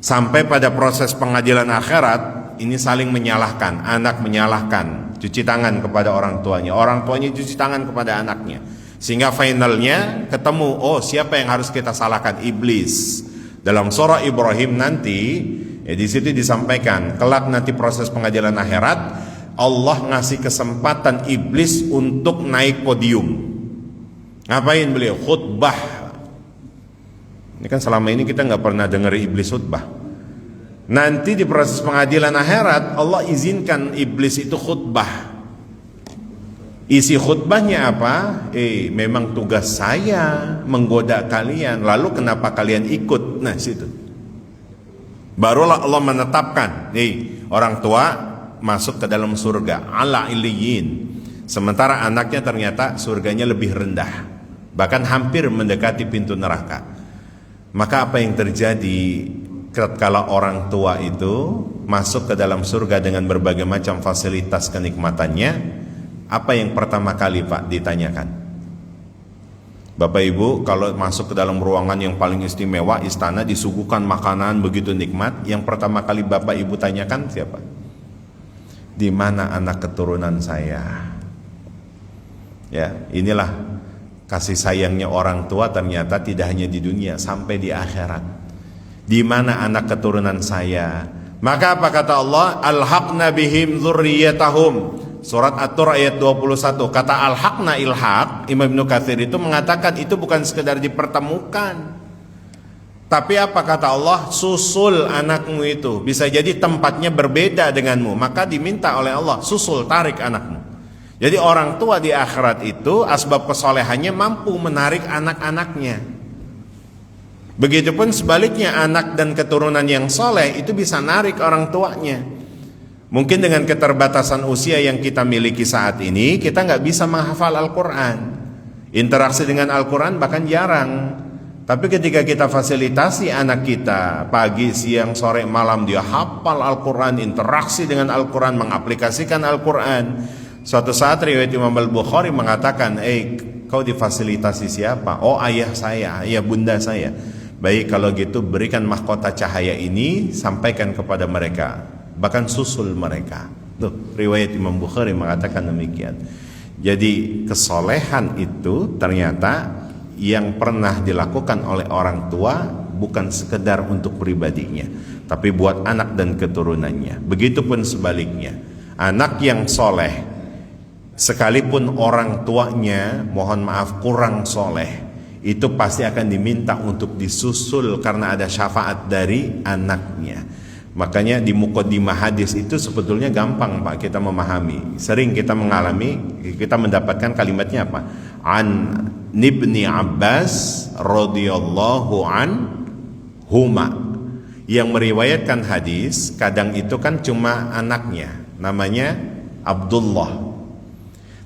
Sampai pada proses pengadilan akhirat, ini saling menyalahkan. Anak menyalahkan, cuci tangan kepada orang tuanya. Orang tuanya cuci tangan kepada anaknya. Sehingga finalnya ketemu, oh siapa yang harus kita salahkan? Iblis. Dalam surah Ibrahim nanti, di situ disampaikan, kelak nanti proses pengadilan akhirat, Allah ngasih kesempatan iblis untuk naik podium. Ngapain beliau? Khutbah. Ini kan selama ini kita nggak pernah dengar iblis khutbah. Nanti di proses pengadilan akhirat, Allah izinkan iblis itu khutbah. Isi khutbahnya apa? Memang tugas saya menggoda kalian. Lalu kenapa kalian ikut? Nah situ. Barulah Allah menetapkan, orang tua masuk ke dalam surga, ala iliyin. Sementara anaknya ternyata surganya lebih rendah, bahkan hampir mendekati pintu neraka. Maka apa yang terjadi ketika orang tua itu masuk ke dalam surga dengan berbagai macam fasilitas kenikmatannya? Apa yang pertama kali Pak ditanyakan? Bapak Ibu kalau masuk ke dalam ruangan yang paling istimewa, istana, disuguhkan makanan begitu nikmat, yang pertama kali Bapak Ibu tanyakan siapa? Di mana anak keturunan saya? Ya, inilah kasih sayangnya orang tua ternyata tidak hanya di dunia, sampai di akhirat. Di mana anak keturunan saya? Maka apa kata Allah? Alhaqna bihim dzurriyyatahum. Surat At-Tur ayat 21. Kata al-haqna ilhaq, Imam Ibnu Katsir itu mengatakan itu bukan sekedar dipertemukan. Tapi apa kata Allah? Susul anakmu itu. Bisa jadi tempatnya berbeda denganmu, maka diminta oleh Allah, susul, tarik anakmu. Jadi orang tua di akhirat itu asbab kesolehannya mampu menarik anak-anaknya. Begitupun sebaliknya, anak dan keturunan yang soleh itu bisa narik orang tuanya. Mungkin dengan keterbatasan usia yang kita miliki saat ini, kita nggak bisa menghafal Al-Quran. Interaksi dengan Al-Quran bahkan jarang. Tapi ketika kita fasilitasi anak kita pagi, siang, sore, malam dia hafal Al-Quran, interaksi dengan Al-Quran, mengaplikasikan Al-Quran. Suatu saat riwayat Imam Al-Bukhari mengatakan, kau difasilitasi siapa? Oh, ayah saya, ayah bunda saya. Baik, kalau gitu berikan mahkota cahaya ini, sampaikan kepada mereka, bahkan susul mereka. Tuh, riwayat Imam Bukhari mengatakan demikian. Jadi kesolehan itu ternyata yang pernah dilakukan oleh orang tua bukan sekedar untuk pribadinya, tapi buat anak dan keturunannya. Begitupun sebaliknya, anak yang soleh sekalipun orang tuanya mohon maaf kurang soleh, itu pasti akan diminta untuk disusul karena ada syafaat dari anaknya. Makanya di muqaddimah hadis itu sebetulnya gampang Pak kita memahami. Sering kita mengalami, kita mendapatkan kalimatnya apa? An Ibni Abbas radhiyallahu anhuma. Yang meriwayatkan hadis kadang itu kan cuma anaknya, namanya Abdullah.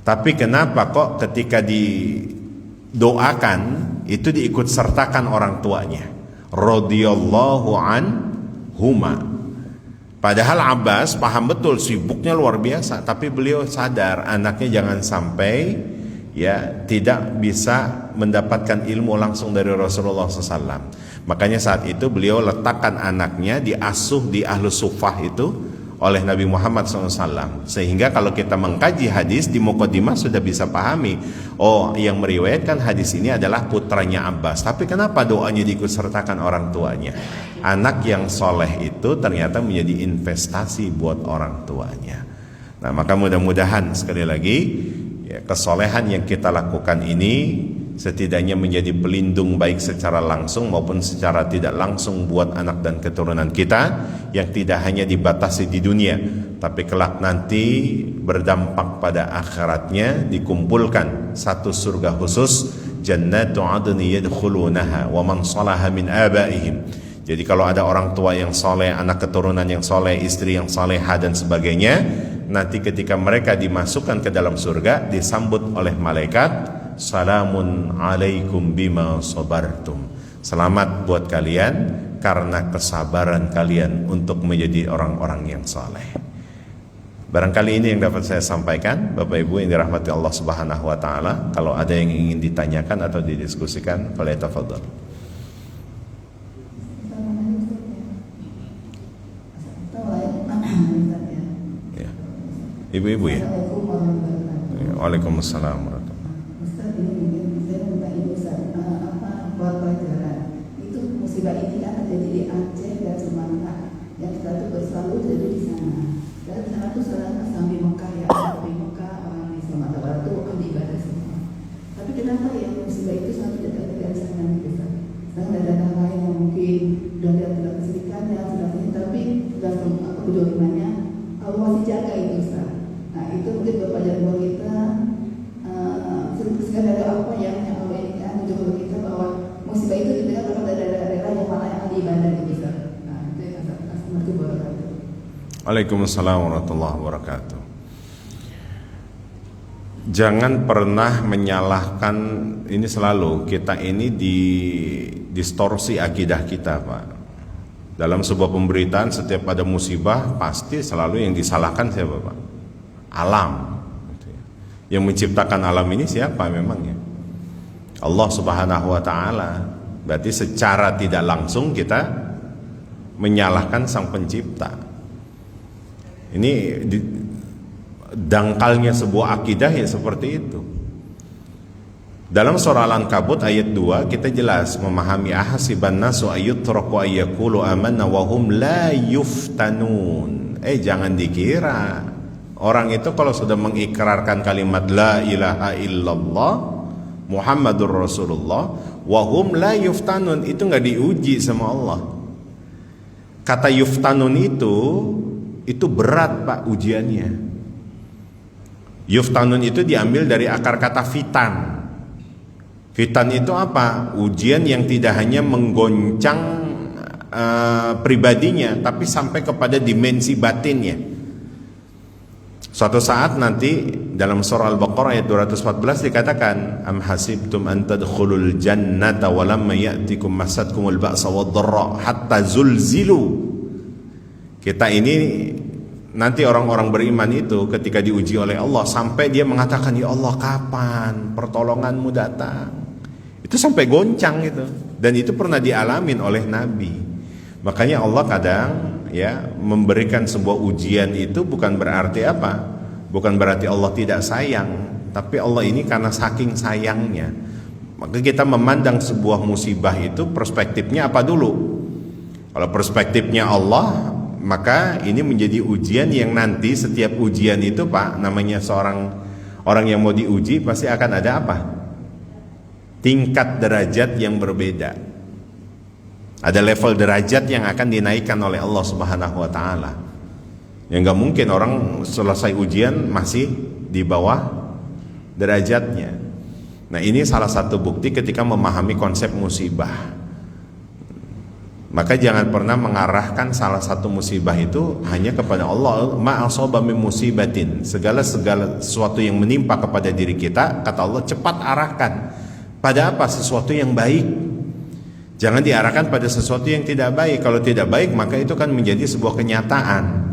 Tapi kenapa kok ketika didoakan itu diikut sertakan orang tuanya? Radhiyallahu anhuma. Padahal Abbas paham betul sibuknya luar biasa, tapi beliau sadar anaknya jangan sampai tidak bisa mendapatkan ilmu langsung dari Rasulullah SAW. Makanya saat itu beliau letakkan anaknya diasuh di Ahlus Suffah itu oleh Nabi Muhammad SAW. Sehingga kalau kita mengkaji hadis di muqaddimah sudah bisa pahami, oh yang meriwayatkan hadis ini adalah putranya Abbas. Tapi kenapa doanya diikutsertakan orang tuanya? Anak yang soleh itu ternyata menjadi investasi buat orang tuanya. Nah maka mudah-mudahan sekali lagi kesolehan yang kita lakukan ini setidaknya menjadi pelindung baik secara langsung maupun secara tidak langsung buat anak dan keturunan kita, yang tidak hanya dibatasi di dunia tapi kelak nanti berdampak pada akhiratnya, dikumpulkan satu surga khusus, jannatu adni yadkhulunaha wa man salaha min abaihim. Jadi kalau ada orang tua yang soleh, anak keturunan yang soleh, istri yang solehah dan sebagainya, nanti ketika mereka dimasukkan ke dalam surga disambut oleh malaikat, salamun alaikum bima sabartum. Selamat buat kalian karena kesabaran kalian untuk menjadi orang-orang yang saleh. Barangkali ini yang dapat saya sampaikan, Bapak Ibu yang dirahmati Allah Subhanahu wa taala. Kalau ada yang ingin ditanyakan atau didiskusikan, falyatafadhal. Ya. Ibu-ibu ya. Waalaikumsalam warahmatullahi. Musibah ini kan terjadi di Aceh dan Sumatera, yang kita tuh selalu jadi di sana. Dan di sana tuh selalu sambil Mekah ya, sambil Mekah orang di Sumatera Barat tuh akan ibadah semua. Tapi kenapa ya musibah itu selalu tidak di sana gitu? Sedang ada data lain yang mungkin sudah tidak kesedihannya, sudah ini, tapi sudah kedolimannya Allah masih jaga itu Ustaz. Nah itu mungkin Bapak dan buat kita serupuskan dari apa yang Allah ini menunjukkan kita bahwa musibah itu tidak berasal dari daerah yang mana yang ada ibadah di besar. Nah, itu yang Assalamualaikum warahmatullahi wabarakatuh. Waalaikumsalam warahmatullahi wabarakatuh. Jangan pernah menyalahkan, ini selalu kita ini di distorsi akidah kita, Pak. Dalam sebuah pemberitaan setiap ada musibah pasti selalu yang disalahkan siapa, Pak? Alam. Yang menciptakan alam ini siapa memangnya? Allah Subhanahu wa taala. Berarti secara tidak langsung kita menyalahkan sang pencipta. Ini dangkalnya sebuah akidah ya seperti itu. Dalam surah Al-Ankabut ayat 2 kita jelas memahami, ahasiban nasu ayyutraku ayyaqulu amanna wa hum la yuftanun. Jangan dikira orang itu kalau sudah mengikrarkan kalimat la ilaha illallah Muhammadur Rasulullah wahum la yuftanun, itu nggak diuji sama Allah. Kata yuftanun itu berat Pak ujiannya. Yuftanun itu diambil dari akar kata fitan. Fitan itu apa? Ujian yang tidak hanya menggoncang pribadinya, tapi sampai kepada dimensi batinnya. Suatu saat nanti dalam surah Al-Baqarah ayat 214 dikatakan, am hasibtum an tadkhulul jannata wa lamma ya'tikum masatkumul ba'sa wad-dharra hatta zulzilu. Kita ini nanti orang-orang beriman itu ketika diuji oleh Allah sampai dia mengatakan, ya Allah kapan pertolonganmu datang? Itu sampai goncang itu, dan itu pernah dialamin oleh Nabi. Makanya Allah kadang ya memberikan sebuah ujian itu bukan berarti apa? Bukan berarti Allah tidak sayang, tapi Allah ini karena saking sayangnya. Maka kita memandang sebuah musibah itu perspektifnya apa dulu? Kalau perspektifnya Allah, maka ini menjadi ujian yang nanti setiap ujian itu Pak, namanya seorang orang yang mau diuji pasti akan ada apa? Tingkat derajat yang berbeda. Ada level derajat yang akan dinaikkan oleh Allah Subhanahu wa taala. Ya nggak mungkin orang selesai ujian masih di bawah derajatnya. Nah, ini salah satu bukti ketika memahami konsep musibah. Maka jangan pernah mengarahkan salah satu musibah itu hanya kepada Allah. Ma asaba min musibatin, segala sesuatu yang menimpa kepada diri kita, kata Allah, cepat arahkan pada apa? Sesuatu yang baik. Jangan diarahkan pada sesuatu yang tidak baik. Kalau tidak baik, maka itu kan menjadi sebuah kenyataan.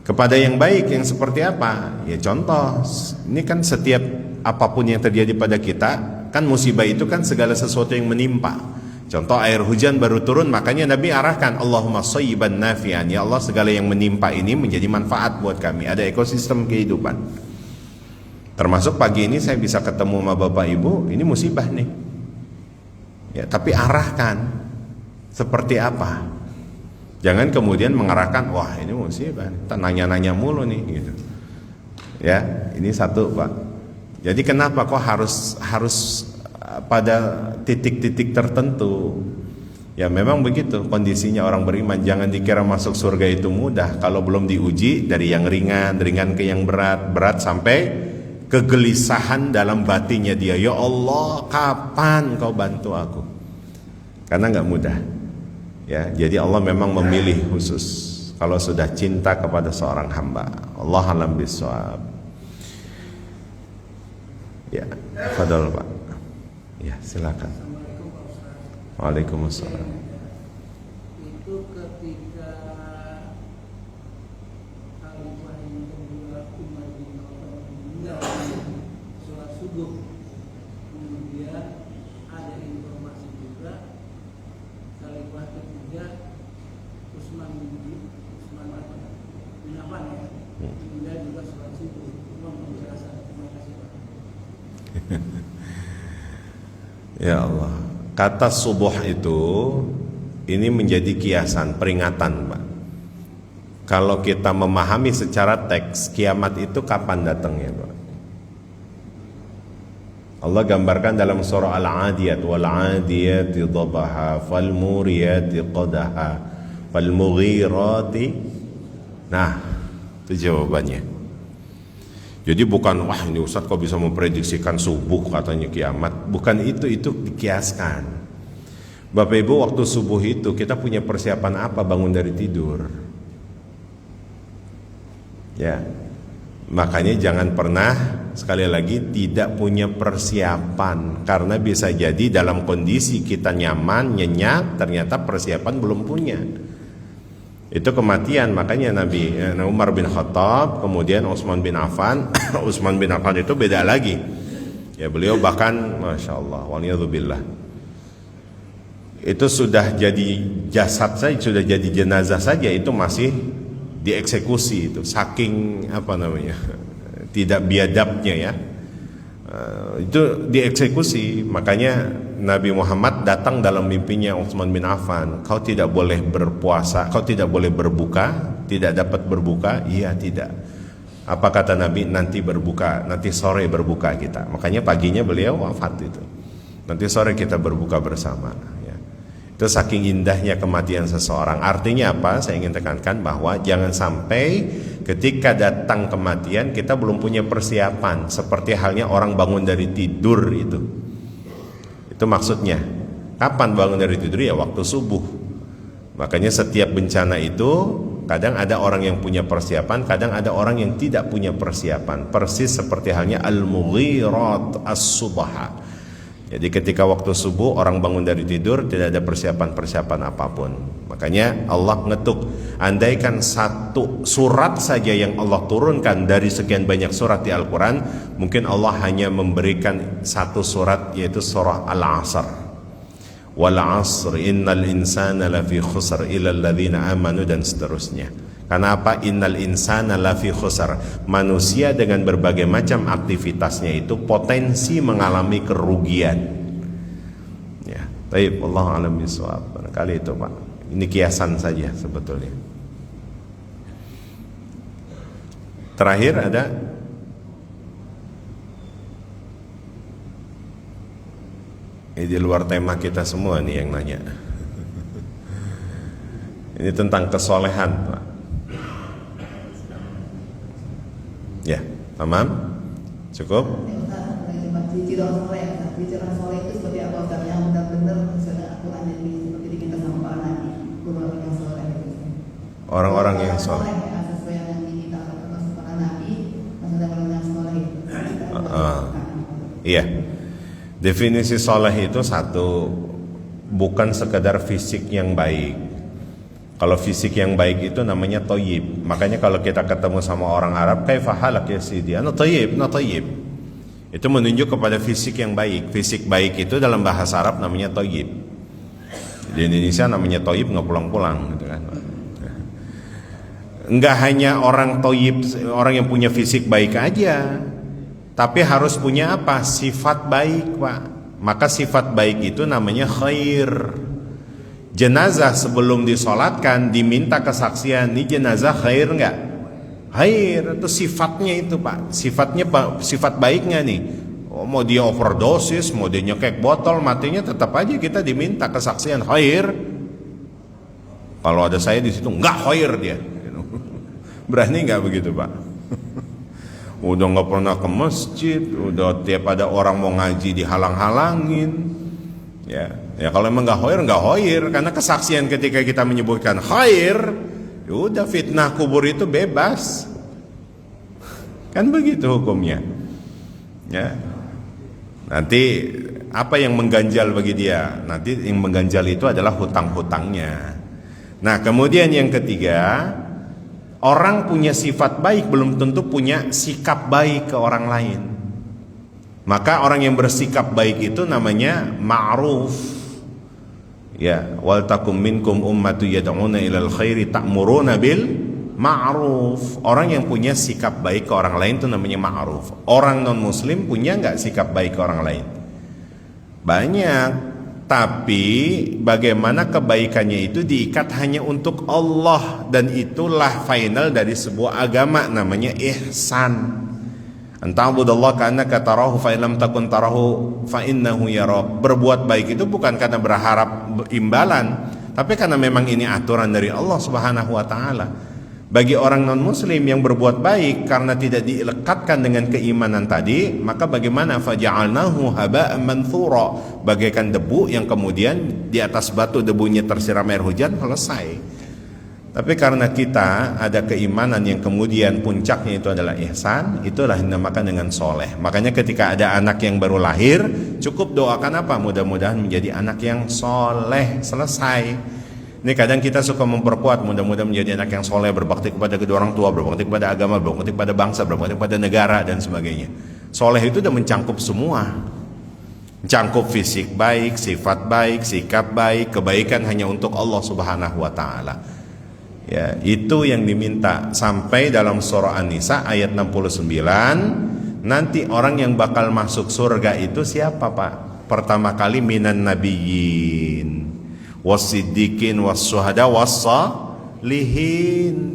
Kepada yang baik, yang seperti apa? Ya contoh, ini kan setiap apapun yang terjadi pada kita, kan musibah itu kan segala sesuatu yang menimpa. Contoh air hujan baru turun, makanya Nabi arahkan, Allahumma shayyiban nafi'an. Ya Allah, segala yang menimpa ini menjadi manfaat buat kami. Ada ekosistem kehidupan. Termasuk pagi ini saya bisa ketemu sama Bapak Ibu, ini musibah nih. Ya, tapi arahkan seperti apa? Jangan kemudian mengarahkan, wah ini musibah, kita nanya-nanya mulu nih gitu. Ya, ini satu Pak. Jadi kenapa kok harus pada titik-titik tertentu? Ya memang begitu kondisinya orang beriman. Jangan dikira masuk surga itu mudah kalau belum diuji dari yang ringan ke yang berat sampai kegelisahan dalam batinnya dia. Ya Allah, kapan kau bantu aku? Karena nggak mudah. Ya, jadi Allah memang memilih khusus kalau sudah cinta kepada seorang hamba. Allah alam bisawab. Ya, fadal Pak. Ya, silakan. Waalaikumsalam. Itu ketika Khalifah yang kedua Umar bin Khattab meninggal sholat subuh, kemudian ada informasi juga Khalifah ketiga Utsman bin Affan ya meninggal juga sholat subuh. Umar menjelaskan. Terima kasih Pak. Ya Allah, kata subuh itu ini menjadi kiasan, peringatan Pak. Kalau kita memahami secara teks, kiamat itu kapan datangnya Pak? Allah gambarkan dalam surah Al-Adiyat, wal 'adiyati dhabaha fal muriyati qadaha fal mughirati. Nah, itu jawabannya. Jadi bukan, wah ini Ustadz kok bisa memprediksikan subuh katanya kiamat. Bukan itu dikiaskan. Bapak Ibu, waktu subuh itu kita punya persiapan apa bangun dari tidur? Ya, makanya jangan pernah sekali lagi tidak punya persiapan. Karena bisa jadi dalam kondisi kita nyaman, nyenyak, ternyata persiapan belum punya. Itu kematian. Makanya Nabi Umar bin Khattab, kemudian Utsman bin Affan. Utsman bin Affan itu beda lagi. Ya beliau bahkan Masya Allah, waliyadzubillah, itu sudah jadi jasad saja, sudah jadi jenazah saja itu masih dieksekusi. Itu saking apa namanya, tidak biadabnya ya. Itu dieksekusi. Makanya Nabi Muhammad datang dalam mimpinya Utsman bin Affan, kau tidak boleh berpuasa, kau tidak boleh berbuka, tidak dapat berbuka. Iya tidak. Apa kata Nabi? Nanti berbuka, nanti sore berbuka kita. Makanya paginya beliau wafat itu. Nanti sore kita berbuka bersama ya. Itu saking indahnya kematian seseorang. Artinya apa? Saya ingin tekankan bahwa jangan sampai ketika datang kematian kita belum punya persiapan, seperti halnya orang bangun dari tidur itu. Itu maksudnya. Kapan bangun dari tidur? Ya waktu subuh. Makanya setiap bencana itu kadang ada orang yang punya persiapan, kadang ada orang yang tidak punya persiapan. Persis seperti halnya al-mughirat as-subha. Jadi ketika waktu subuh orang bangun dari tidur tidak ada persiapan-persiapan apapun. Makanya Allah ngetuk, andaikan satu surat saja yang Allah turunkan dari sekian banyak surat di Al-Quran, mungkin Allah hanya memberikan satu surat, yaitu surah Al-Asr. Wal 'asr innal insana lafi khusr illa alladhina amanu, dan seterusnya. Karena apa? Innal insana lafi khusr. Manusia dengan berbagai macam aktivitasnya itu potensi mengalami kerugian. Ya, baik, Allah alam bisawab. Barangkali itu Pak. Ini kiasan saja sebetulnya. Terakhir ada ini di luar tema kita semua nih yang nanya. Ini tentang kesolehan Pak. Ya, tamam? Cukup? Ciri orang soleh, ciri orang soleh itu seperti apa Ustaz? Yang benar-benar misalnya Al-Quran yang seperti diminta sama Pak Nabi, orang yang soleh. Orang-orang yang soleh. Sesuai yang diminta oleh Pak Nabi, maksudnya orang yang soleh. Iya. Definisi soleh itu satu, bukan sekedar fisik yang baik. Kalau fisik yang baik itu namanya thayyib. Makanya kalau kita ketemu sama orang Arab, kaifa halak ya sidi? Ana thayyib, na thayyib. Itu menunjuk kepada fisik yang baik. Fisik baik itu dalam bahasa Arab namanya thayyib. Di Indonesia namanya thayyib nggak pulang-pulang gitu kan. Enggak hanya orang thayyib, orang yang punya fisik baik aja, tapi harus punya apa? Sifat baik, Pak. Maka sifat baik itu namanya khair. Jenazah sebelum disolatkan diminta kesaksian, ini jenazah khair enggak? Khair, itu sifatnya itu Pak. Sifatnya sifat baiknya nih. Oh, mau dia overdosis, mau dia nyekek botol, matinya tetap aja kita diminta kesaksian khair. Kalau ada saya di situ enggak khair dia. Berani enggak begitu Pak? Udah enggak pernah ke masjid, udah tiap ada orang mau ngaji dihalang-halangin. Ya kalau emang nggak khair, karena kesaksian ketika kita menyebutkan khair, udah fitnah kubur itu bebas, kan begitu hukumnya. Ya, nanti apa yang mengganjal bagi dia? Nanti yang mengganjal itu adalah hutang-hutangnya. Nah kemudian yang ketiga, orang punya sifat baik belum tentu punya sikap baik ke orang lain. Maka orang yang bersikap baik itu namanya ma'ruf. Ya, wal takum minkum ummatu yad'una ilal khairi ta'muruna bil ma'ruf. Orang yang punya sikap baik ke orang lain itu namanya ma'ruf. Orang non muslim punya enggak sikap baik ke orang lain? Banyak. Tapi bagaimana kebaikannya itu diikat hanya untuk Allah, dan itulah final dari sebuah agama namanya ihsan. Anta'budallaha ka'annaka tarahu fa illam takun tarahu fa innahu yarak. Berbuat baik itu bukan karena berharap imbalan, tapi karena memang ini aturan dari Allah Subhanahu wa taala. Bagi orang non muslim yang berbuat baik karena tidak dilekatkan dengan keimanan tadi, maka bagaimana? Faja'alnahu haba'an manthura, bagaikan debu yang kemudian di atas batu debunya tersiram air hujan, selesai. Tapi karena kita ada keimanan yang kemudian puncaknya itu adalah ihsan, itulah yang dinamakan dengan soleh. Makanya ketika ada anak yang baru lahir, cukup doakan apa? Mudah-mudahan menjadi anak yang soleh, selesai. Ini kadang kita suka memperkuat, mudah-mudahan menjadi anak yang soleh, berbakti kepada kedua orang tua, berbakti kepada agama, berbakti kepada bangsa, berbakti kepada negara, dan sebagainya. Soleh itu udah mencangkup semua. Mencangkup fisik baik, sifat baik, sikap baik, kebaikan hanya untuk Allah Subhanahu wa ta'ala. Ya, itu yang diminta. Sampai dalam surah An-Nisa ayat 69, nanti orang yang bakal masuk surga itu siapa Pak? Pertama kali minan nabiyyin wasiddiqin wassyuhada wassalihin,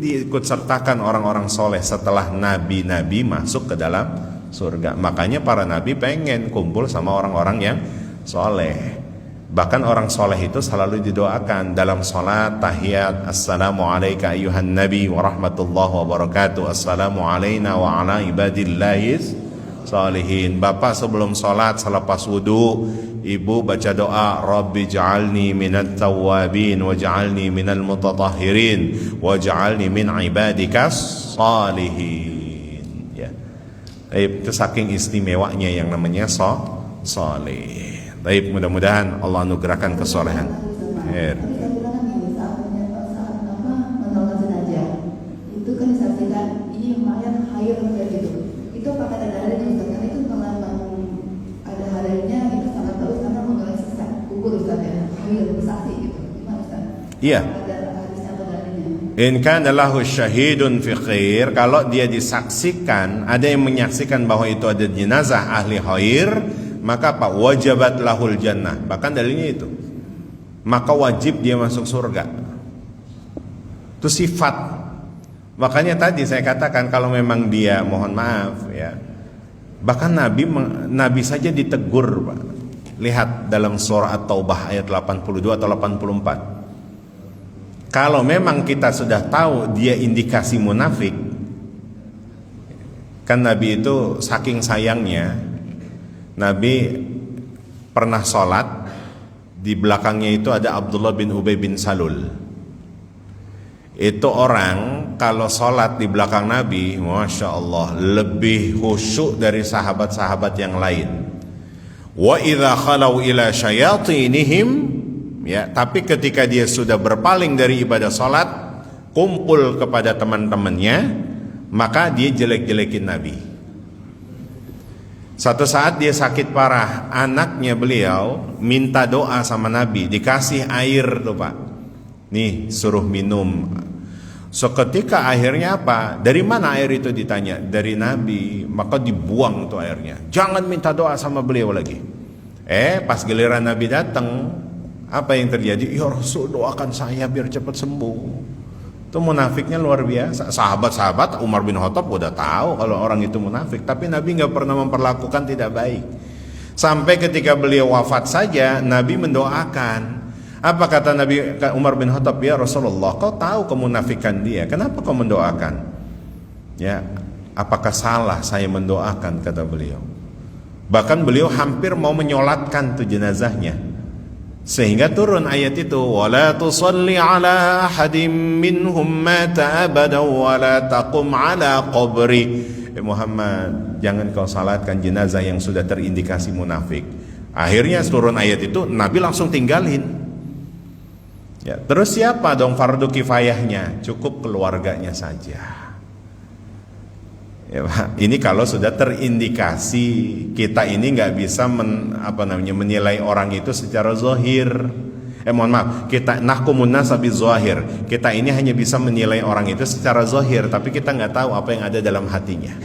diikut sertakan orang-orang soleh setelah nabi-nabi masuk ke dalam surga. Makanya para nabi pengen kumpul sama orang-orang yang soleh. Bahkan orang soleh itu selalu didoakan dalam sholat tahiyat, assalamu alayka ayyuhan nabi wa rahmatullahi wa barakatuh, assalamu alayna wa ala ibadillahis salihin. Bapak sebelum sholat, selepas wudu, ibu baca doa, Rabbi ja'alni minat tawabin wa ja'alni minal mutatahhirin wa ja'alni min ibadikas salihin. Ya. Itu saking istimewanya yang namanya soleh. Baik, mudah-mudahan Allah anugerahkan kesolehan. Tadi saya bilang kan gini, saat menolong jenazah itu kan disaksikan ini mayat hair kayak gitu. Itu apakah ada dalilnya Ustaz? Karena itu memang ada halnya itu sangat bagus karena mengenai sesat kubur Ustaz ya, hair bersaksi gitu. Gimana Ustaz? Iya. Ada hadisnya atau dalilnya? In kana lahu syahidun fi khair, kalau dia disaksikan, ada yang menyaksikan bahwa itu ada jenazah ahli khair, maka apa? Wajabat lahul jannah. Bahkan dalilnya itu, maka wajib dia masuk surga. Itu sifat. Makanya tadi saya katakan kalau memang dia, mohon maaf ya, bahkan Nabi saja ditegur, Pak. Lihat dalam surah At-Taubah ayat 82 atau 84. Kalau memang kita sudah tahu dia indikasi munafik, kan Nabi itu saking sayangnya, Nabi pernah sholat, di belakangnya itu ada Abdullah bin Ubay bin Salul. Itu orang kalau sholat di belakang Nabi, Masya Allah, lebih khusyuk dari sahabat-sahabat yang lain. Wa idha khalau ila syayatinihim, ya, tapi ketika dia sudah berpaling dari ibadah sholat, kumpul kepada teman-temannya, maka dia jelek-jelekin Nabi. Satu saat dia sakit parah, anaknya beliau minta doa sama Nabi, dikasih air tuh Pak, nih suruh minum. Seketika akhirnya apa? Dari mana air itu ditanya? Dari Nabi, maka dibuang tuh airnya. Jangan minta doa sama beliau lagi. Pas giliran Nabi datang, apa yang terjadi? Ya Rasul, doakan saya biar cepat sembuh. Itu munafiknya luar biasa. Sahabat-sahabat Umar bin Khattab udah tahu kalau orang itu munafik, tapi Nabi nggak pernah memperlakukan tidak baik. Sampai ketika beliau wafat saja, Nabi mendoakan. Apa kata Nabi Umar bin Khattab? Ya Rasulullah, kau tahu kemunafikan dia, kenapa kau mendoakan? Ya, apakah salah saya mendoakan, kata beliau. Bahkan beliau hampir mau menyolatkan tuh jenazahnya. Sehingga turun ayat itu, wala tusalli ala ahadim minhum mata abadan wala taqum ala qabri. Muhammad, jangan kau salatkan jenazah yang sudah terindikasi munafik. Akhirnya turun ayat itu, Nabi langsung tinggalin. Ya, terus siapa dong fardu kifayahnya? Cukup keluarganya saja. Ya, ini kalau sudah terindikasi, kita ini nggak bisa menilai orang itu secara zahir. Mohon maaf, kita nahkumun nasa bizahir. Kita ini hanya bisa menilai orang itu secara zahir, tapi kita nggak tahu apa yang ada dalam hatinya.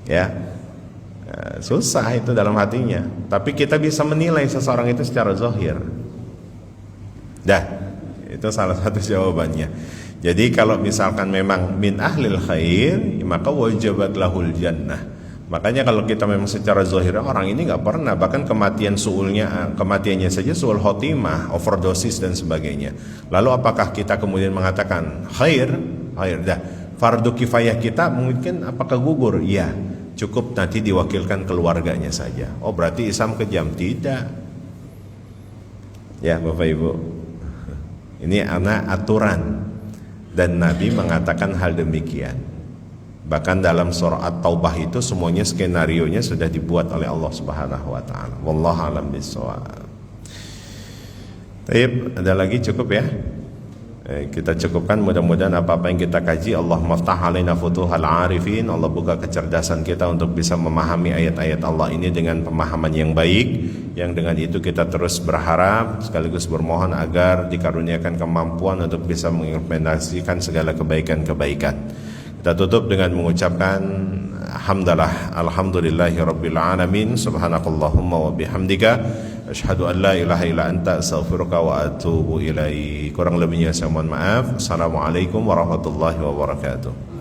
Ya, susah itu dalam hatinya. Tapi kita bisa menilai seseorang itu secara zahir. Dah, itu salah satu jawabannya. Jadi kalau misalkan memang min ahlil khair, maka wajabat lahul jannah. Makanya kalau kita memang secara zahir orang ini nggak pernah, bahkan kematiannya saja suul khotimah, overdosis dan sebagainya. Lalu apakah kita kemudian mengatakan khair dah, fardu kifayah kita mungkin apakah gugur? Iya, cukup nanti diwakilkan keluarganya saja. Oh berarti Islam kejam? Tidak. Ya Bapak Ibu, ini aturan. Dan Nabi mengatakan hal demikian. Bahkan dalam surah At-Taubah itu semuanya skenarionya sudah dibuat oleh Allah Subhanahu wa taala. Wallahu a'lam bishawab. Baik, ada lagi cukup ya? Kita cukupkan, mudah-mudahan apa-apa yang kita kaji Allah maftah alaina futuhal arifin, Allah buka kecerdasan kita untuk bisa memahami ayat-ayat Allah ini dengan pemahaman yang baik, yang dengan itu kita terus berharap sekaligus bermohon agar dikaruniakan kemampuan untuk bisa mengimplementasikan segala kebaikan-kebaikan. Kita tutup dengan mengucapkan alhamdulillahi rabbil alamin, subhanakallahumma wa bihamdika asyhadu an la ilaha illa anta astaghfiruka wa atubu ilaik. Kurang lebihnya saya mohon maaf. Assalamualaikum warahmatullahi wabarakatuh.